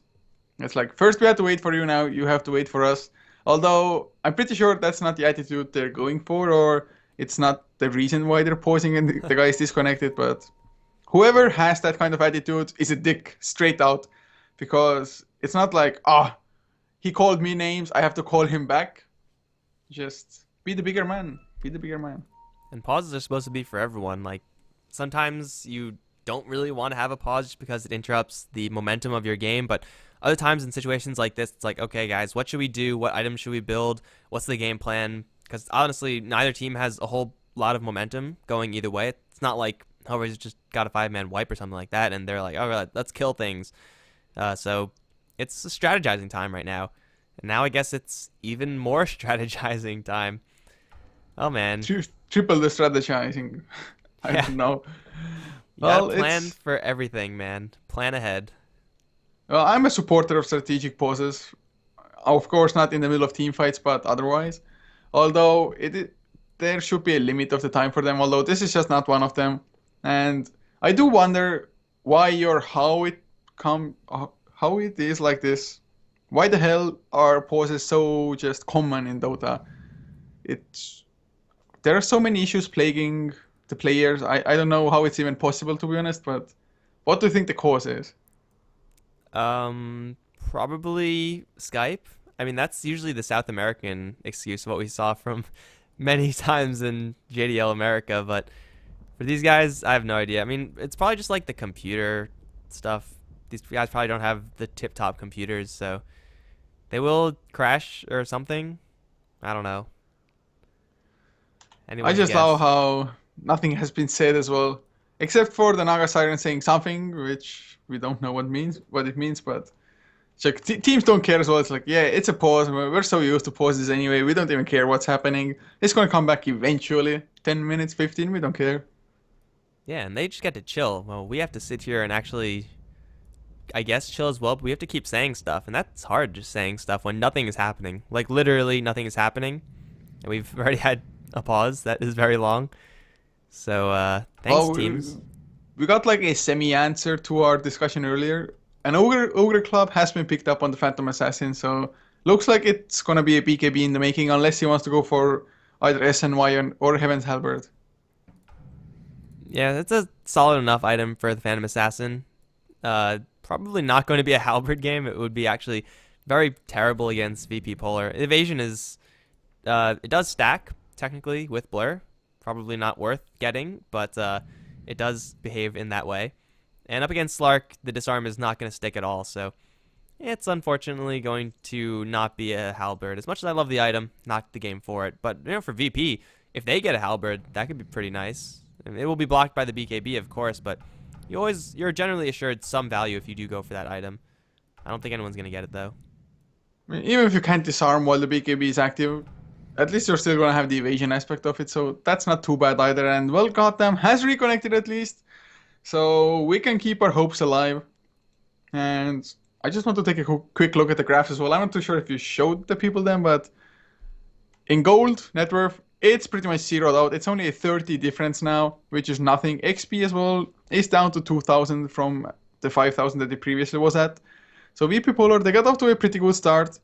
It's like, first we have to wait for you, now you have to wait for us. Although, I'm pretty sure that's not the attitude they're going for, or it's not the reason why they're pausing and the guy is disconnected. But whoever has that kind of attitude is a dick, straight out. Because it's not like, he called me names, I have to call him back. Just be the bigger man. Be the bigger man. And pauses are supposed to be for everyone. Like, sometimes you don't really want to have a pause just because it interrupts the momentum of your game. But other times in situations like this, it's like, okay, guys, what should we do? What items should we build? What's the game plan? Because honestly, neither team has a whole lot of momentum going either way. It's not like HellRaisers just got a 5-man wipe or something like that, and they're like, all right, let's kill things. So it's a strategizing time right now. And now I guess it's even more strategizing time. Oh, man. Triple the strategizing. I don't know. You gotta plan for everything, man. Plan ahead. Well, I'm a supporter of strategic pauses. Of course, not in the middle of team fights, but otherwise. Although, there should be a limit of the time for them, although this is just not one of them. And I do wonder why or how it is like this. Why the hell are pauses so just common in Dota? There are so many issues plaguing the players. I don't know how it's even possible, to be honest, but what do you think the cause is? Probably Skype. I mean, that's usually the South American excuse, what we saw from many times in JDL America, but for these guys, I have no idea. I mean, it's probably just like the computer stuff. These guys probably don't have the tip-top computers, so they will crash or something. I don't know. Anyway, I just love how nothing has been said as well, except for the Naga Siren saying something, which we don't know what it means, but like, teams don't care as well. It's like, yeah, it's a pause. We're so used to pauses anyway. We don't even care what's happening. It's going to come back eventually. 10 minutes, 15, we don't care. Yeah, and they just get to chill. Well, we have to sit here and actually, I guess, chill as well, but we have to keep saying stuff, and that's hard, just saying stuff when nothing is happening. Like, literally nothing is happening, and we've already had a pause that is very long. So, thanks, teams. We got like a semi-answer to our discussion earlier, an Ogre Club has been picked up on the Phantom Assassin, so looks like it's gonna be a BKB in the making, unless he wants to go for either SNY or Heaven's Halberd. Yeah, it's a solid enough item for the Phantom Assassin. Probably not going to be a halberd game. It would be actually very terrible against VP Polar. Evasion is, it does stack technically with Blur. Probably not worth getting, but it does behave in that way. And up against Slark, the disarm is not going to stick at all, so it's unfortunately going to not be a halberd. As much as I love the item, not the game for it. But for VP, if they get a halberd, that could be pretty nice. It will be blocked by the BKB, of course, but you're generally assured some value if you do go for that item. I don't think anyone's going to get it, though. I mean, even if you can't disarm while the BKB is active, at least you're still going to have the evasion aspect of it, so that's not too bad either. And, well, Gotham has reconnected at least, so we can keep our hopes alive. And I just want to take a quick look at the graphs as well. I'm not too sure if you showed the people them, but in gold, net worth, it's pretty much zeroed out. It's only a 30 difference now, which is nothing. XP as well is down to 2,000 from the 5,000 that it previously was at. So VP Polar, they got off to a pretty good start.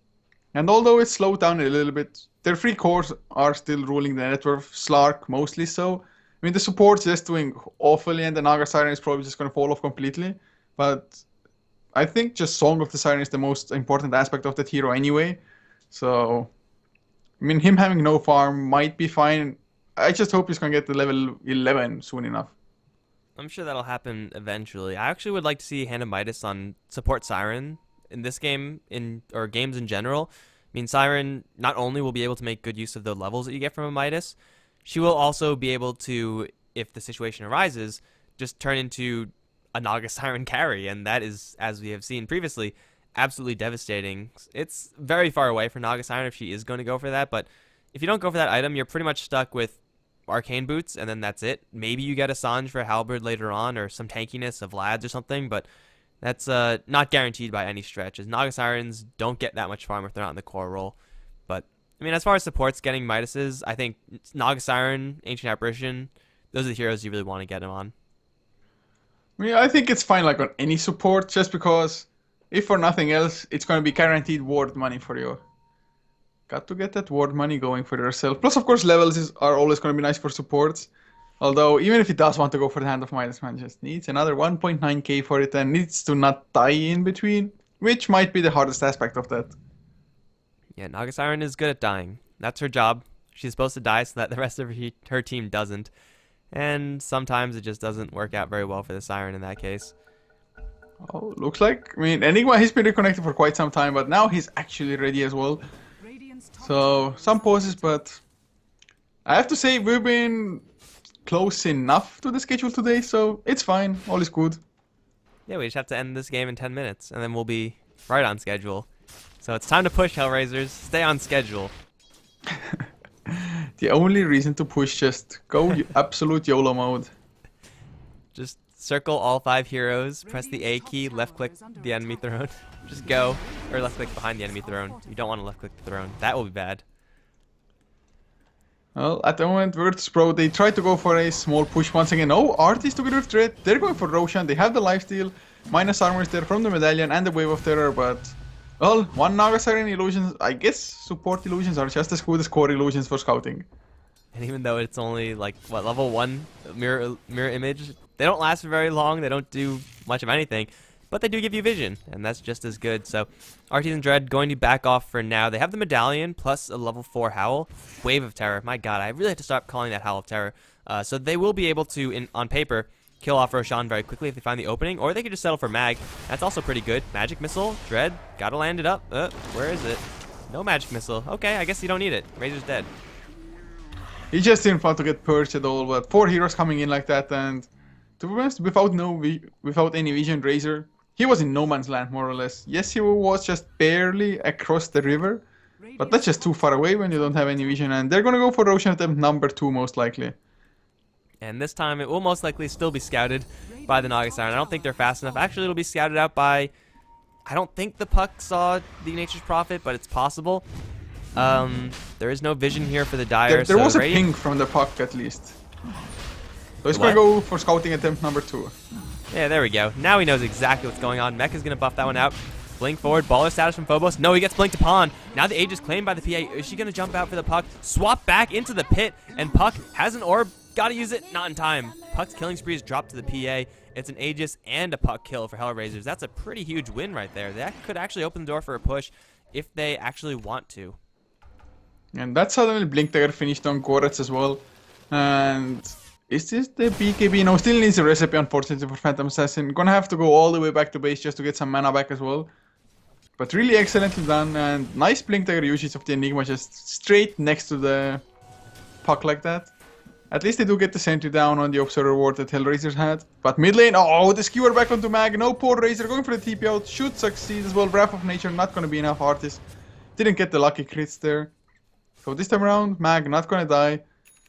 And although it's slowed down a little bit, their free cores are still ruling the net worth. Slark mostly so. I mean, the support's just doing awfully, and the Naga Siren is probably just going to fall off completely. But I think just Song of the Siren is the most important aspect of that hero anyway. So I mean, him having no farm might be fine. I just hope he's going to get to level 11 soon enough. I'm sure that'll happen eventually. I actually would like to see Hand of Midas on support Siren in this game, or games in general. I mean, Siren not only will be able to make good use of the levels that you get from a Midas, she will also be able to, if the situation arises, just turn into a Naga Siren carry, and that is, as we have seen previously, absolutely devastating. It's very far away for Naga Siren if she is going to go for that, but if you don't go for that item, you're pretty much stuck with Arcane Boots, and then that's it. Maybe you get a Sanj for Halberd later on, or some tankiness of Vlads or something, but that's not guaranteed by any stretch, as Naga Sirens don't get that much farm if they're not in the core role. But, I mean, as far as supports getting Midases, I think Naga Siren, Ancient Apparition, those are the heroes you really want to get them on. I mean, I think it's fine like on any support, just because if for nothing else, it's going to be guaranteed ward money for you. Got to get that ward money going for yourself. Plus, of course, levels are always going to be nice for supports. Although, even if he does want to go for the Hand of Midas, man, just needs another 1.9k for it and needs to not die in between, which might be the hardest aspect of that. Yeah, Naga Siren is good at dying. That's her job. She's supposed to die so that the rest of her team doesn't. And sometimes it just doesn't work out very well for the Siren in that case. Oh, looks like, I mean, Enigma, he's been reconnected for quite some time, but now he's actually ready as well. So, some pauses, but I have to say we've been close enough to the schedule today, so it's fine. All is good. Yeah, we just have to end this game in 10 minutes, and then we'll be right on schedule. So it's time to push, HellRaisers. Stay on schedule. The only reason to push, just go absolute YOLO mode. Just circle all 5 heroes, press the A key, left click the enemy throne. Just go, or left click behind the enemy throne. You don't want to left click the throne. That will be bad. Well, at the moment, Virtus Pro, they tried to go for a small push once again. Oh, Artist together with Dread. They're going for Roshan. They have the lifesteal. Minus armor is there from the Medallion and the Wave of Terror, but well, one Naga Siren illusions, I guess support illusions are just as good as core illusions for scouting. And even though it's only like, what, level 1 mirror image, they don't last for very long. They don't do much of anything. But they do give you vision, and that's just as good. So, Artisan Dread going to back off for now. They have the Medallion plus a level 4 Howl. Wave of Terror. My god, I really have to stop calling that Howl of Terror. So they will be able to, on paper, kill off Roshan very quickly if they find the opening, or they could just settle for Mag. That's also pretty good. Magic Missile, Dread, gotta land it up. Where is it? No Magic Missile. Okay, I guess you don't need it. Razor's dead. He just didn't want to get purged at all, but 4 heroes coming in like that, and to be honest, without any vision, Razor, he was in no man's land, more or less. Yes, he was just barely across the river, but that's just too far away when you don't have any vision, and they're gonna go for Roshan attempt number 2 most likely. And this time it will most likely still be scouted by the Naga Siren. I don't think they're fast enough. Actually, it'll be scouted out by, I don't think the Puck saw the Nature's Prophet, but it's possible. There is no vision here for the Dire. There was a ping from the Puck at least. So he's gonna go for scouting attempt number 2. Yeah, there we go. Now he knows exactly what's going on. Mech is going to buff that one out. Blink forward, baller status from Phobos. No, he gets blinked upon. Now the Aegis claimed by the PA. Is she going to jump out for the Puck? Swap back into the pit, and Puck has an orb. Gotta use it, not in time. Puck's killing spree is dropped to the PA. It's an Aegis and a Puck kill for HellRaisers. That's a pretty huge win right there. That could actually open the door for a push if they actually want to. And that's how the Blink Dagger finished on Goretz as well. And is this the BKB? No, still needs a recipe, unfortunately, for Phantom Assassin. Gonna have to go all the way back to base just to get some mana back as well. But really excellently done, and nice Blink Dagger usage of the Enigma, just straight next to the Puck like that. At least they do get the sentry down on the Observer ward that HellRaisers had. But mid lane, oh, the skewer back onto Mag. No, poor Razor going for the TP out. Should succeed as well. Wrath of Nature not gonna be enough. Artist didn't get the lucky crits there. So this time around, Mag not gonna die.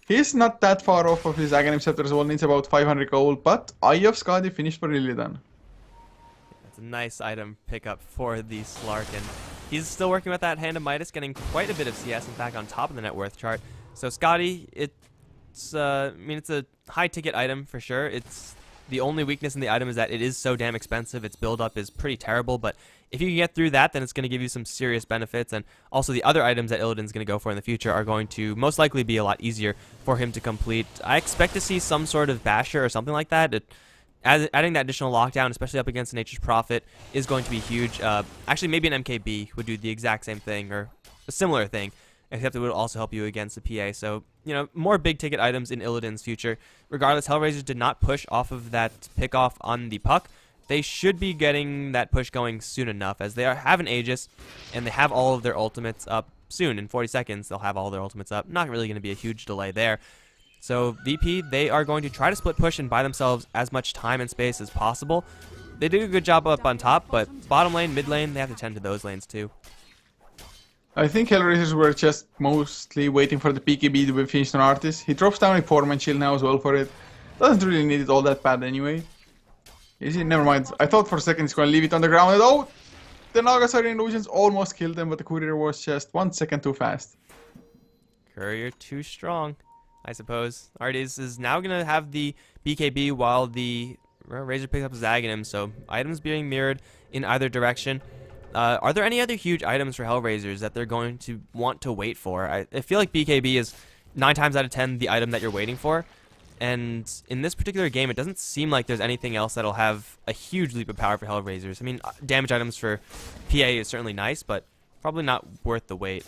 He's not that far off of his Aghanim Scepter as well. Needs about 500 gold. But Eye of Skadi finished for Illidan. It's a nice item pickup for the Slark, and he's still working with that Hand of Midas, getting quite a bit of CS, in fact, on top of the net worth chart. So Skadi, it's I mean, it's a high ticket item for sure. It's the only weakness in the item is that it is so damn expensive. Its build up is pretty terrible, but if you can get through that, then it's going to give you some serious benefits. And also the other items that Illidan's going to go for in the future are going to most likely be a lot easier for him to complete. I expect to see some sort of basher or something like that. Adding that additional lockdown, especially up against Nature's Prophet, is going to be huge. Actually, maybe an MKB would do the exact same thing, or a similar thing, except it would also help you against the PA. So, you know, more big-ticket items in Illidan's future. Regardless, HellRaisers did not push off of that pick-off on the Puck. They should be getting that push going soon enough, as they have an Aegis, and they have all of their ultimates up soon. In 40 seconds, they'll have all their ultimates up. Not really going to be a huge delay there. So VP, they are going to try to split push and buy themselves as much time and space as possible. They do a good job up on top, but bottom lane, mid lane, they have to tend to those lanes too. I think HellRaisers were just mostly waiting for the BKB to be finished on Artis. He drops down a 4-man shield now as well for it. Doesn't really need it all that bad anyway. Is he? Never mind. I thought for a second he's going to leave it on the ground. And oh! The Nagasari illusions almost killed them, but the courier was just 1 second too fast. Courier too strong, I suppose. Artis is now going to have the BKB while the Razor picks up his Aghanim, so items being mirrored in either direction. Are there any other huge items for HellRaisers that they're going to want to wait for? I feel like BKB is 9 times out of 10 the item that you're waiting for. And in this particular game, it doesn't seem like there's anything else that'll have a huge leap of power for HellRaisers. I mean, damage items for PA is certainly nice, but probably not worth the wait.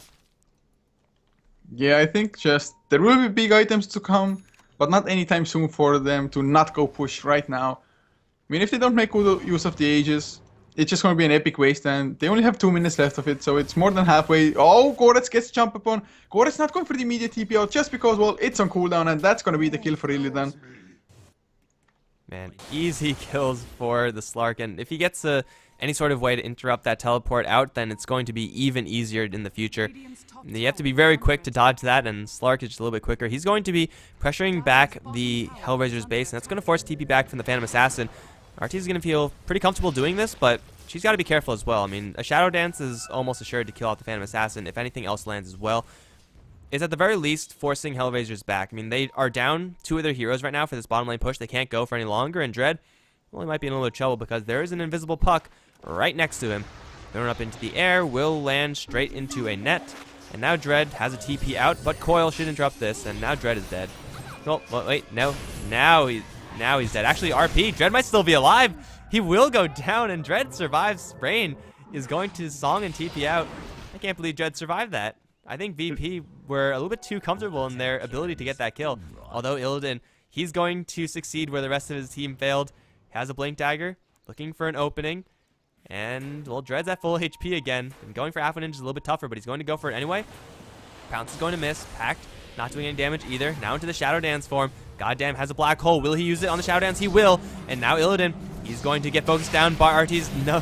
Yeah, I think just there will be big items to come, but not anytime soon for them to not go push right now. I mean, if they don't make good use of the Aegis, it's just going to be an epic waste, and they only have 2 minutes left of it, so it's more than halfway. Oh, Goretz gets jump upon. Goretz not going for the immediate TP out just because, well, it's on cooldown, and that's going to be the kill for Illidan. Man, easy kills for the Slark, and if he gets any sort of way to interrupt that teleport out, then it's going to be even easier in the future. You have to be very quick to dodge that, and Slark is just a little bit quicker. He's going to be pressuring back the HellRaisers base, and that's going to force TP back from the Phantom Assassin. RT is going to feel pretty comfortable doing this, but she's got to be careful as well. I mean, a Shadow Dance is almost assured to kill out the Phantom Assassin if anything else lands as well. It's at the very least forcing HellRaisers back. I mean, they are down 2 of their heroes right now for this bottom lane push. They can't go for any longer, and Dread, well, he might be in a little trouble because there is an invisible Puck right next to him. Thrown up into the air, will land straight into a net. And now Dread has a TP out, but Coil should interrupt this, and now Dread is dead. Oh, wait, no. Now he's dead. Actually, RP, Dread might still be alive. He will go down, and Dread survives. Rain is going to Song and TP out. I can't believe Dread survived that. I think VP were a little bit too comfortable in their ability to get that kill. Although Illidan, he's going to succeed where the rest of his team failed. Has a Blink Dagger, looking for an opening. And, well, Dread's at full HP again. And going for Alpha Ninja is a little bit tougher, but he's going to go for it anyway. Pounce is going to miss. Pact, not doing any damage either. Now into the Shadow Dance form. Goddamn, has a black hole. Will he use it on the Shadow Dance? He will. And now Illidan, he's going to get focused down by RT's. No,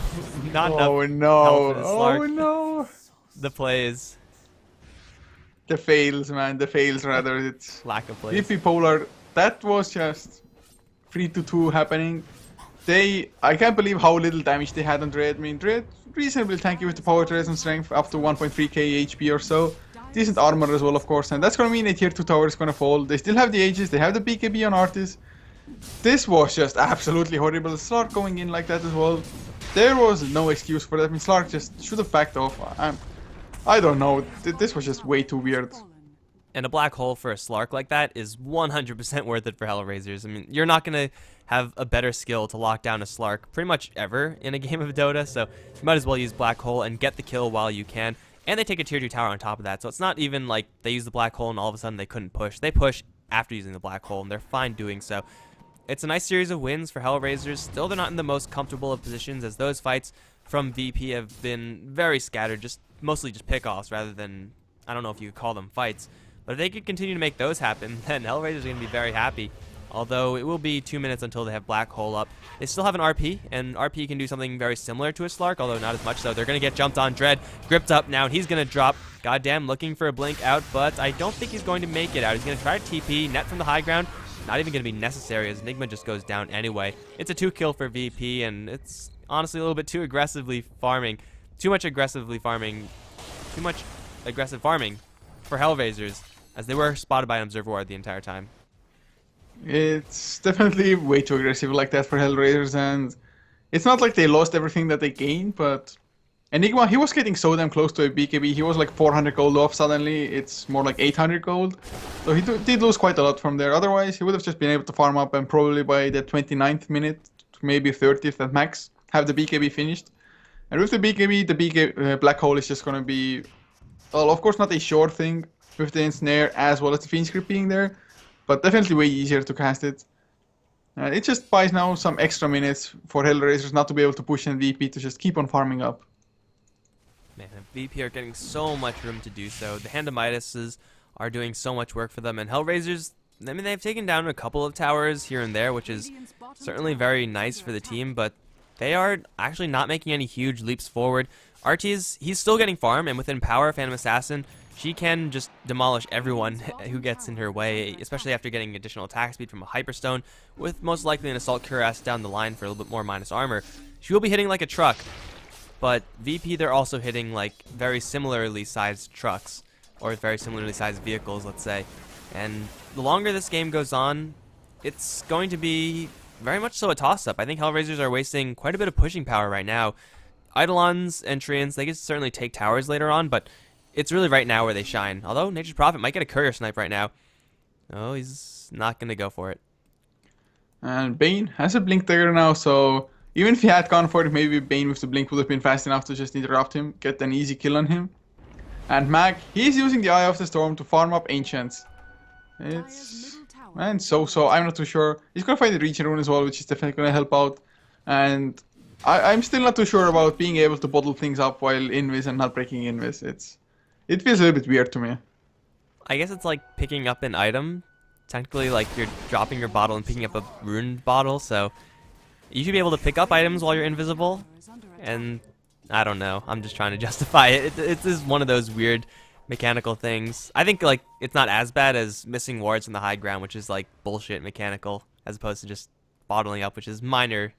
not enough. Oh, no. Oh, no. The plays. The fails, man. The fails, rather. It's Lack of plays. VP Polar, that was just 3-2 happening. I can't believe how little damage they had on Dread. I mean, Dread, reasonably tanky with the power, trace, and strength, up to 1.3k HP or so. Decent armor as well, of course, and that's going to mean a tier 2 tower is going to fall. They still have the Aegis, they have the BKB on Artis. This was just absolutely horrible. Slark going in like that as well. There was no excuse for that. I mean, Slark just should have backed off. I don't know. This was just way too weird. And a black hole for a Slark like that is 100% worth it for HellRaisers. I mean, you're not going to have a better skill to lock down a Slark pretty much ever in a game of Dota, so you might as well use black hole and get the kill while you can. And they take a tier 2 tower on top of that, so it's not even like they use the black hole and all of a sudden they couldn't push. They push after using the black hole, and they're fine doing so. It's a nice series of wins for HellRaisers. Still, they're not in the most comfortable of positions, as those fights from VP have been very scattered, mostly just pickoffs rather than, I don't know if you could call them fights. But if they could continue to make those happen, then HellRaisers are going to be very happy. Although it will be 2 minutes until they have black hole up. They still have an RP, and RP can do something very similar to a Slark, although not as much so. They're going to get jumped on. Dread gripped up now, and he's going to drop. Goddamn, looking for a blink out, but I don't think he's going to make it out. He's going to try to TP, net from the high ground. Not even going to be necessary, as Enigma just goes down anyway. It's a 2 kill for VP, and it's honestly a little bit too aggressively farming. Too much aggressive farming for HellRaisers, as they were spotted by an observer ward the entire time. It's definitely way too aggressive like that for HellRaisers, and it's not like they lost everything that they gained, but Enigma, he was getting so damn close to a BKB. He was like 400 gold off suddenly. It's more like 800 gold. So he did lose quite a lot from there. Otherwise, he would have just been able to farm up and probably by the 29th minute, maybe 30th at max, have the BKB finished. And with the BKB, the black hole is just going to be, well, of course not a sure thing with the ensnare as well as the Fiend Script being there, but definitely way easier to cast it. And it just buys now some extra minutes for HellRaisers not to be able to push in VP to just keep on farming up. Man, VP are getting so much room to do so. The Hand of Midases are doing so much work for them, and HellRaisers, I mean, they've taken down a couple of towers here and there, which is certainly very nice for the team, but they are actually not making any huge leaps forward. he's still getting farm, and within power, Phantom Assassin, she can just demolish everyone who gets in her way, especially after getting additional attack speed from a Hyperstone, with most likely an Assault Cuirass down the line for a little bit more minus armor. She will be hitting like a truck, but VP, they're also hitting like very similarly sized trucks, or very similarly sized vehicles, let's say. And the longer this game goes on, it's going to be very much so a toss-up. I think HellRaisers are wasting quite a bit of pushing power right now. Eidolons and Treants, they can certainly take towers later on, but it's really right now where they shine. Although Nature's Prophet might get a courier snipe right now. Oh, he's not going to go for it. And Bane has a blink dagger now, so even if he had gone for it, maybe Bane with the blink would have been fast enough to just interrupt him, get an easy kill on him. And Mag, he's using the Eye of the Storm to farm up Ancients. It's... and so I'm not too sure. He's gonna find the Regen Rune as well, which is definitely gonna help out. And I'm still not too sure about being able to bottle things up while invis and not breaking invis. It feels a little bit weird to me. I guess it's like picking up an item. Technically, like you're dropping your bottle and picking up a ruined bottle, so you should be able to pick up items while you're invisible. And I don't know. I'm just trying to justify it. It is one of those weird mechanical things. I think like it's not as bad as missing wards in the high ground, which is like bullshit mechanical, as opposed to just bottling up, which is minor.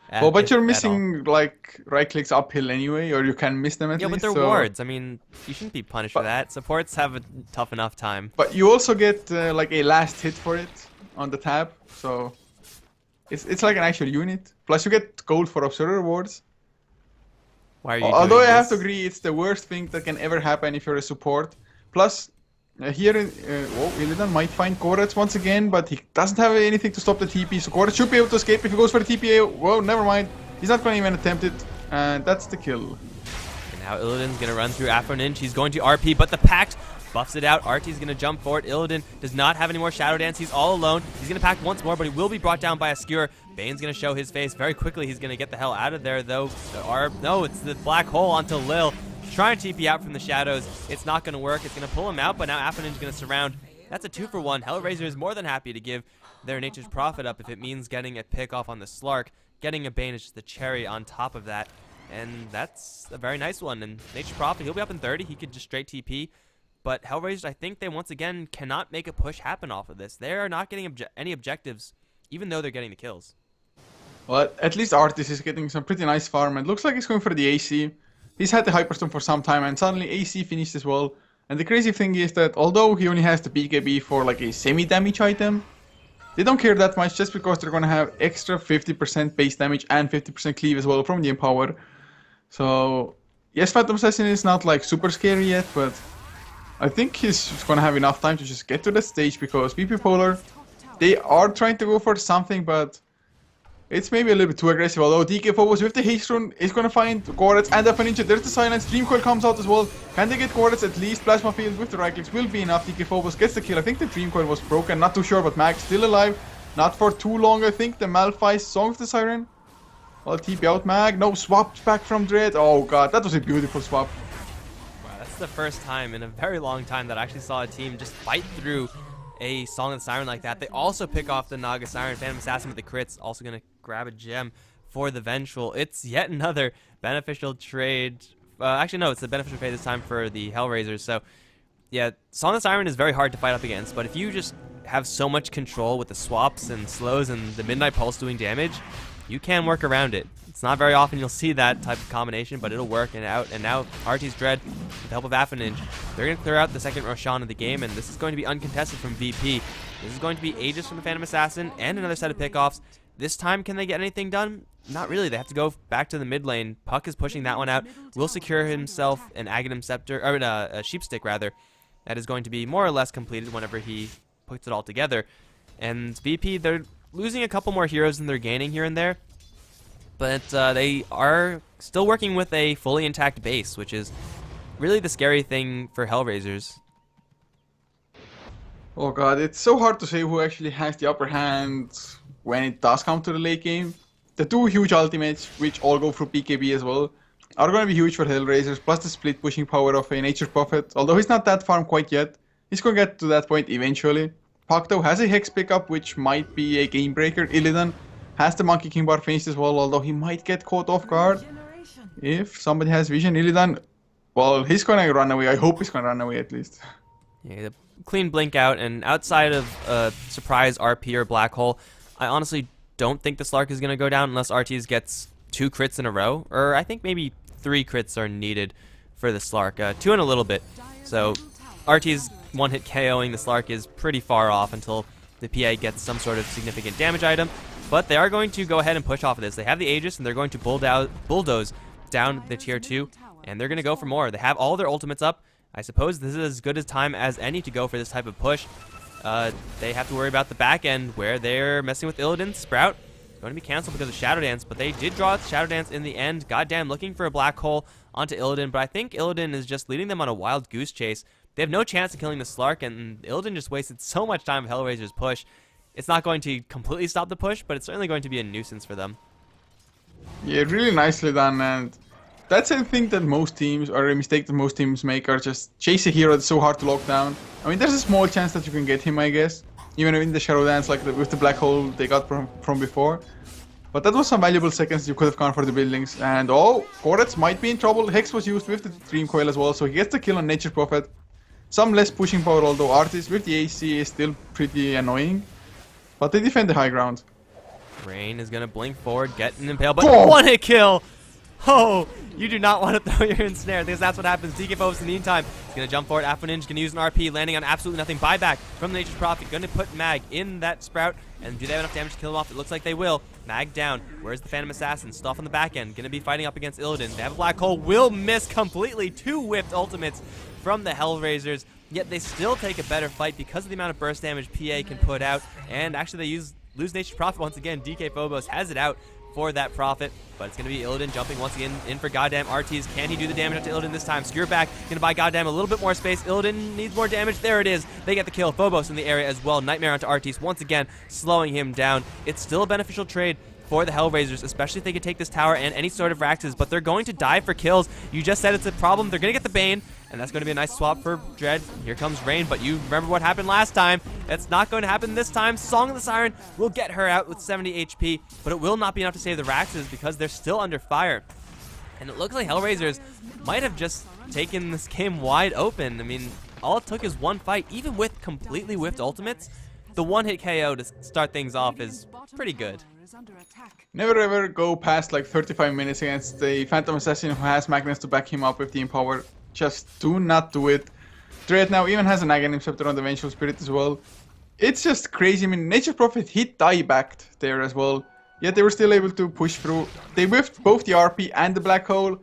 Well, but you're missing like right clicks uphill anyway, or you can miss them at least. Yeah, but they're wards. I mean, you shouldn't be punished for that. Supports have a tough enough time. But you also get like a last hit for it on the tab, so it's like an actual unit. Plus you get gold for observer wards. Why are you Although I doing have this? to agree, it's the worst thing that can ever happen if you're a support. Plus, here in Illidan might find Korets once again, but he doesn't have anything to stop the TP, so Korets should be able to escape if he goes for the TPA. Whoa, never mind. He's not going to even attempt it, and that's the kill. And now Illidan's going to run through Afroninch. He's going to RP, but the Pact buffs it out. Artie's going to jump forward. Illidan does not have any more Shadow Dance. He's all alone. He's going to Pact once more, but he will be brought down by a Skewer. Bane's going to show his face very quickly. He's going to get the hell out of there, though. No, it's the black hole onto Lil. Trying to TP out from the shadows. It's not going to work. It's going to pull him out, but now Afronin's going to surround. That's a 2-for-1. HellRaiser is more than happy to give their Nature's Prophet up if it means getting a pick off on the Slark. Getting a Bane is just the cherry on top of that. And that's a very nice one. And Nature's Prophet, he'll be up in 30. He could just straight TP. But HellRaisers, I think they once again cannot make a push happen off of this. They are not getting any objectives, even though they're getting the kills. Well, at least Artis is getting some pretty nice farm, and looks like he's going for the AC. He's had the Hyperstone for some time, and suddenly AC finished as well. And the crazy thing is that although he only has the BKB for like a semi-damage item, They don't care that much just because they're gonna have extra 50% base damage and 50% cleave as well from the Empower. So yes, Phantom Assassin is not like super scary yet, but I think he's gonna have enough time to just get to that stage because VP Polar, they are trying to go for something, but it's maybe a little bit too aggressive. Although DK Phobos with the haste rune is gonna find Gorets and up a ninja. There's the silence. Dream Coil comes out as well. Can they get Gorets? At least Plasma Field with the right clicks will be enough. DK Phobos gets the kill. I think the Dream Coil was broken. Not too sure, but Mag still alive. Not for too long, I think. The Malphite Song of the Siren. Well, TP out Mag. No, swapped back from Dread. Oh god, that was a beautiful swap. Wow, that's the first time in a very long time that I actually saw a team just fight through a Song of the Siren like that. They also pick off the Naga Siren. Phantom Assassin with the crits. Also going to grab a gem for the Vengeful. It's yet another beneficial trade. Actually, no, it's a beneficial trade this time for the HellRaisers. So, yeah, Song of the Siren is very hard to fight up against. But if you just have so much control with the swaps and slows and the Midnight Pulse doing damage, you can work around it. It's not very often you'll see that type of combination, but it'll work. And now RT's Dread, with the help of Affinage, they're going to clear out the second Roshan of the game, and this is going to be uncontested from VP. This is going to be Aegis from the Phantom Assassin and another set of pickoffs. This time, can they get anything done? Not really. They have to go back to the mid lane. Puck is pushing that one out. Will secure himself an Aghanim Scepter, or a Sheepstick rather. That is going to be more or less completed whenever he puts it all together. And VP, they're losing a couple more heroes than they're gaining here and there. But they are still working with a fully intact base, which is really the scary thing for HellRaisers. Oh god, it's so hard to say who actually has the upper hand when it does come to the late game. The two huge ultimates, which all go through BKB as well, are going to be huge for HellRaisers, plus the split pushing power of a Nature Prophet. Although he's not that farm quite yet, he's going to get to that point eventually. Pakto has a Hex pickup, which might be a game breaker. Illidan has the Monkey King bar finished as well, although he might get caught off guard. If somebody has vision, Illidan, well, he's going to run away. I hope he's going to run away at least. Yeah, clean blink out, and outside of surprise RP or Black Hole, I honestly don't think the Slark is going to go down unless Artees gets 2 crits in a row, or I think maybe 3 crits are needed for the Slark. 2 and a little bit. So Artees one-hit KOing the Slark is pretty far off until the PA gets some sort of significant damage item. But they are going to go ahead and push off of this. They have the Aegis, and they're going to bulldoze down the tier 2, and they're going to go for more. They have all their ultimates up. I suppose this is as good a time as any to go for this type of push. They have to worry about the back end where they're messing with Illidan. Sprout going to be canceled because of Shadow Dance, but they did draw Shadow Dance in the end. Goddamn, looking for a Black Hole onto Illidan, but I think Illidan is just leading them on a wild goose chase. They have no chance of killing the Slark, and Illidan just wasted so much time with HellRaiser's push. It's not going to completely stop the push, but it's certainly going to be a nuisance for them. Yeah, really nicely done, and that's a thing that most teams, or a mistake that most teams make, are just chase a hero that's so hard to lock down. I mean, there's a small chance that you can get him, I guess, even in the Shadow Dance, like with the Black Hole they got from before. But that was some valuable seconds you could have gone for the buildings. And oh, Gorets might be in trouble. Hex was used with the Dream Coil as well, so he gets the kill on Nature Prophet. Some less pushing power, although Artist with the AC is still pretty annoying. But they defend the high ground. Rain is going to blink forward, get an impale, but one-hit kill! Oh, you do not want to throw your ensnare, because that's what happens. DK Phobos in the meantime is going to jump forward. Afro Ninja going to use an RP, landing on absolutely nothing. Buyback from the Nature's Prophet. Going to put Mag in that Sprout. And do they have enough damage to kill him off? It looks like they will. Mag down. Where's the Phantom Assassin? Stuff on the back end. Going to be fighting up against Illidan. They have a Black Hole. Will miss completely. 2 whipped ultimates from the HellRaisers. Yet they still take a better fight because of the amount of burst damage PA can put out. And actually they lose Nature's Prophet once again. DK Phobos has it out for that Prophet, but it's going to be Illidan jumping once again in for goddamn RTs. Can he do the damage to Illidan this time? Skewer back, going to buy goddamn a little bit more space. Illidan needs more damage. There it is. They get the kill. Phobos in the area as well. Nightmare onto RTs once again, slowing him down. It's still a beneficial trade for the HellRaisers, especially if they can take this tower and any sort of Raxes, but they're going to die for kills. You just said it's a problem. They're going to get the Bane, and that's going to be a nice swap for Dread. Here comes Rain, but you remember what happened last time. It's not going to happen this time. Song of the Siren will get her out with 70 HP, but it will not be enough to save the Raxes because they're still under fire. And it looks like HellRaisers might have just taken this game wide open. I mean, all it took is one fight. Even with completely whiffed ultimates, the one-hit KO to start things off is pretty good. Never ever go past like 35 minutes against the Phantom Assassin who has Magnus to back him up with the Empower. Just do not do it. Dread now even has an Aghanim Scepter on the Vengeful Spirit as well. it's just crazy. I mean, Nature Prophet, he die-backed there as well. Yet they were still able to push through. They whiffed both the RP and the Black Hole.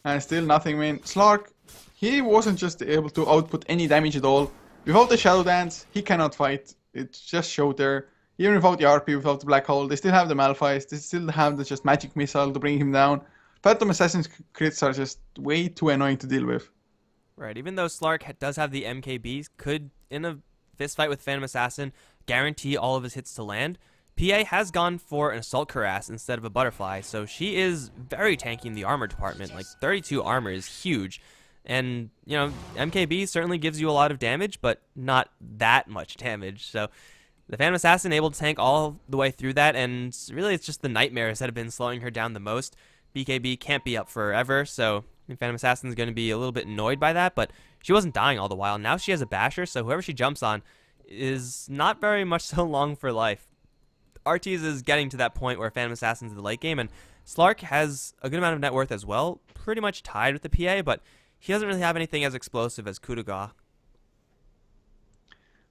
And still nothing, man. Slark, he wasn't just able to output any damage at all. Without the Shadow Dance, he cannot fight. It just showed there. Even without the RP, without the Black Hole, they still have the Malphite. They still have the just Magic Missile to bring him down. Phantom Assassin's crits are just way too annoying to deal with. Right, even though Slark does have the MKBs, could, in a fist fight with Phantom Assassin, guarantee all of his hits to land. PA has gone for an Assault Cuirass instead of a Butterfly, so she is very tanky in the armor department. Like, 32 armor is huge. And, you know, MKB certainly gives you a lot of damage, but not that much damage. So the Phantom Assassin able to tank all the way through that, and really it's just the Nightmares that have been slowing her down the most. BKB can't be up forever, so Phantom Assassin's going to be a little bit annoyed by that, but she wasn't dying all the while. Now she has a Basher, so whoever she jumps on is not very much so long for life. Artees is getting to that point where Phantom Assassin's in the late game, and Slark has a good amount of net worth as well, pretty much tied with the PA, but he doesn't really have anything as explosive as Kudoga.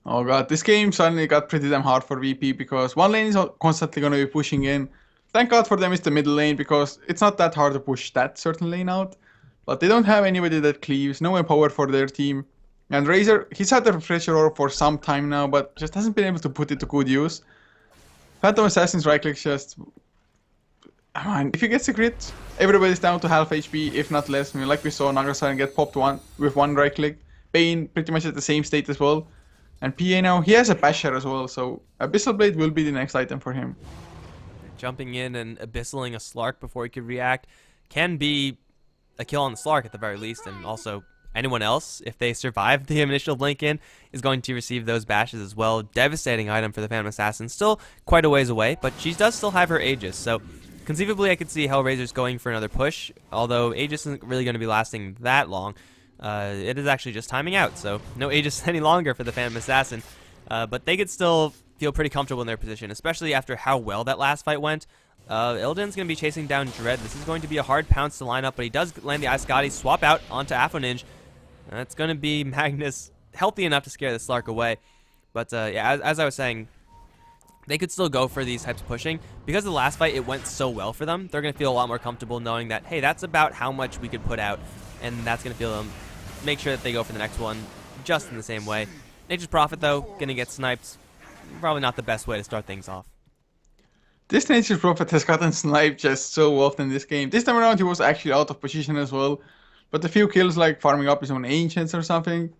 Oh god, this game suddenly got pretty damn hard for VP because one lane is constantly going to be pushing in. Thank god for them it's the middle lane because it's not that hard to push that certain lane out. But they don't have anybody that cleaves, no empower for their team. And Razor, he's had the Refresher Orb for some time now, but just hasn't been able to put it to good use. Phantom Assassin's right click just... Man, if he gets a crit, everybody's down to half HP, if not less. I mean, like we saw Nagasaren get popped with one right click. Bane pretty much at the same state as well. And PA now, he has a Basher as well, so Abyssal Blade will be the next item for him. Jumping in and abyssaling a Slark before he could react can be a kill on the Slark at the very least, and also anyone else, if they survive the initial blink in, is going to receive those bashes as well. Devastating item for the Phantom Assassin, still quite a ways away, but she does still have her Aegis, so conceivably I could see HellRaisers going for another push, although Aegis isn't really going to be lasting that long. It is actually just timing out, so no Aegis any longer for the Phantom Assassin, but they could still feel pretty comfortable in their position, especially after how well that last fight went. Illidan's going to be chasing down Dread. This is going to be a hard pounce to line up, but he does land the Ice swap out onto Afoninj. That's going to be Magnus healthy enough to scare the Slark away. But yeah, as I was saying, they could still go for these types of pushing. Because of the last fight, it went so well for them, they're going to feel a lot more comfortable knowing that, hey, that's about how much we could put out, and that's going to feel them make sure that they go for the next one just in the same way. Nature's Prophet, though, going to get sniped. Probably not the best way to start things off. This Nature's Prophet has gotten sniped just so often in this game. This time around he was actually out of position as well. But a few kills like farming up his own Ancients or something.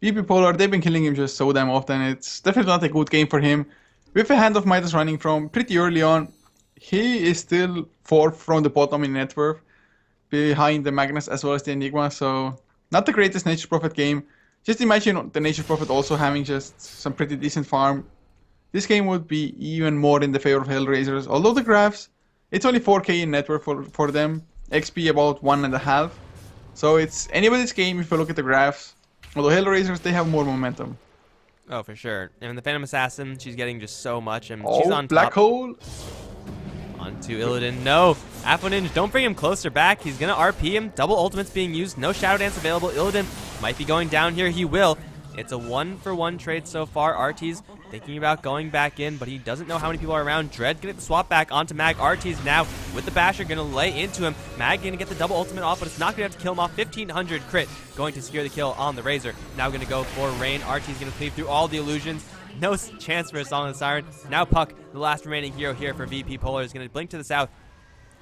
VP Polar, they've been killing him just so damn often. It's definitely not a good game for him. With a Hand of Midas running from pretty early on, he is still 4th from the bottom in net worth. Behind the Magnus as well as the Enigma. So not the greatest Nature's Prophet game. Just imagine the Nature's Prophet also having just some pretty decent farm. This game would be even more in the favor of HellRaisers. Although the graphs, it's only 4k in net worth for them. XP about 1.5. So it's anybody's game if you look at the graphs. Although HellRaisers, they have more momentum. Oh, for sure. And the Phantom Assassin, she's getting just so much. And oh, she's on Black top. Hole. Onto Illidan. No. Afoninj, don't bring him closer back. He's going to RP him. Double ultimates being used. No Shadow Dance available. Illidan might be going down here. He will. It's a 1-for-1 trade so far. Artees thinking about going back in, but he doesn't know how many people are around. Dread gonna get the swap back onto Mag. Artees now with the Basher gonna lay into him. Mag gonna get the double ultimate off, but it's not gonna have to kill him off. 1500 crit going to secure the kill on the Razor. Now gonna go for Rain. Artees gonna cleave through all the illusions. No chance for a Song of the Siren. Now Puck, the last remaining hero here for VP Polar, is gonna blink to the south.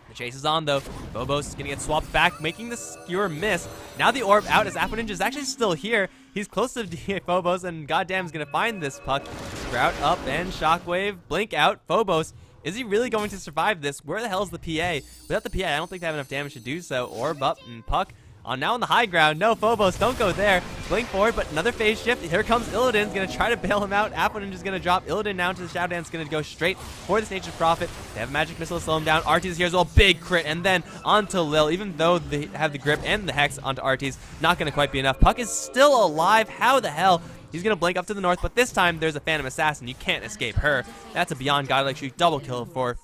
The chase is on though. Phobos is going to get swapped back, making the skewer miss. Now the orb out as Afoninj is actually still here. He's close to Phobos and goddamn is going to find this Puck. Sprout up and Shockwave. Blink out. Phobos. Is he really going to survive this? Where the hell is the PA? Without the PA, I don't think they have enough damage to do so. Orb up and Puck. Now on the high ground. No, Phobos, don't go there. Blink forward, but another phase shift. Here comes Illidan. Going to try to bail him out. Afoninj is going to drop Illidan now into the Shadow Dance. Going to go straight for this Nature's Prophet. They have a Magic Missile to slow him down. Artees here as well. Big crit. And then onto Lil. Even though they have the grip and the Hex onto Artees, not going to quite be enough. Puck is still alive. How the hell? He's going to blink up to the north, but this time there's a Phantom Assassin. You can't escape her. That's a Beyond Godlike Streak double kill for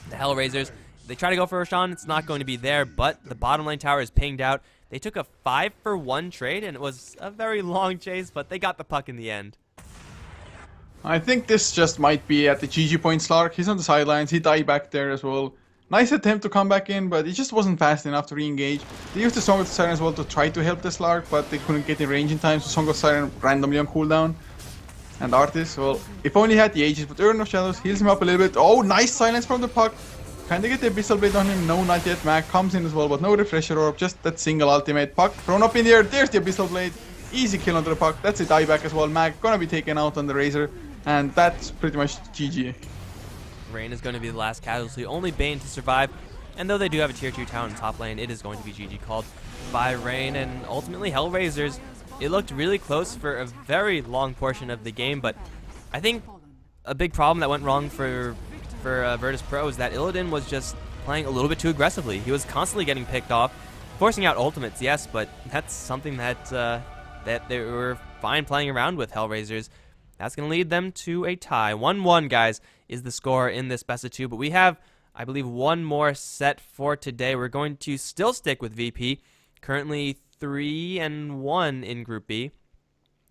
the HellRaisers. They try to go for Roshan. It's not going to be there, but the bottom lane tower is pinged out. They took a 5-for-1 trade, and it was a very long chase, but they got the Puck in the end. I think this just might be at the GG point, Slark. He's on the sidelines. He died back there as well. Nice attempt to come back in, but he just wasn't fast enough to re-engage. They used the Song of the Siren as well to try to help the Slark, but they couldn't get in range in time, so Song of the Siren randomly on cooldown. And Artis, well, if only he had the Aegis, but Urn of Shadows heals him up a little bit. Oh, nice silence from the puck. Kinda get the Abyssal Blade on him. No, not yet. Mag comes in as well, but no Refresher Orb. Just that single ultimate. Puck thrown up in the air. There's the Abyssal Blade. Easy kill onto the puck. That's a dieback as well. Mag gonna be taken out on the Razor. And that's pretty much GG. Rain is going to be the last casualty. Only Bane to survive. And though they do have a tier 2 town in top lane, it is going to be GG called by Rain. And ultimately, HellRaisers, it looked really close for a very long portion of the game. But I think a big problem that went wrong for Virtus Pro is that Illidan was just playing a little bit too aggressively. He was constantly getting picked off, forcing out ultimates, yes, but that's something that that they were fine playing around with HellRaisers. That's going to lead them to a tie. 1-1, guys, is the score in this best of 2, but we have, I believe, one more set for today. We're going to still stick with VP, currently 3-1 in Group B,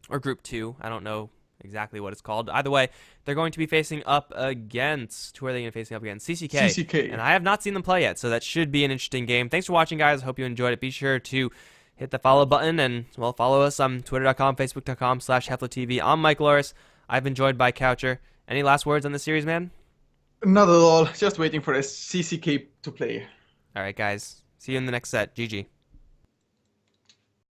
or Group 2, I don't know exactly what it's called. Either way, they're going to be facing up against, who are they going to be facing up against? CCK. CCK. And I have not seen them play yet, so that should be an interesting game. Thanks for watching, guys. Hope you enjoyed it. Be sure to hit the follow button and, well, follow us on twitter.com, facebook.com/HeflaTV. I'm Mike Loris. I've been joined by Coucher. Any last words on the series, man? Not at all. Just waiting for a CCK to play. All right, guys. See you in the next set. GG.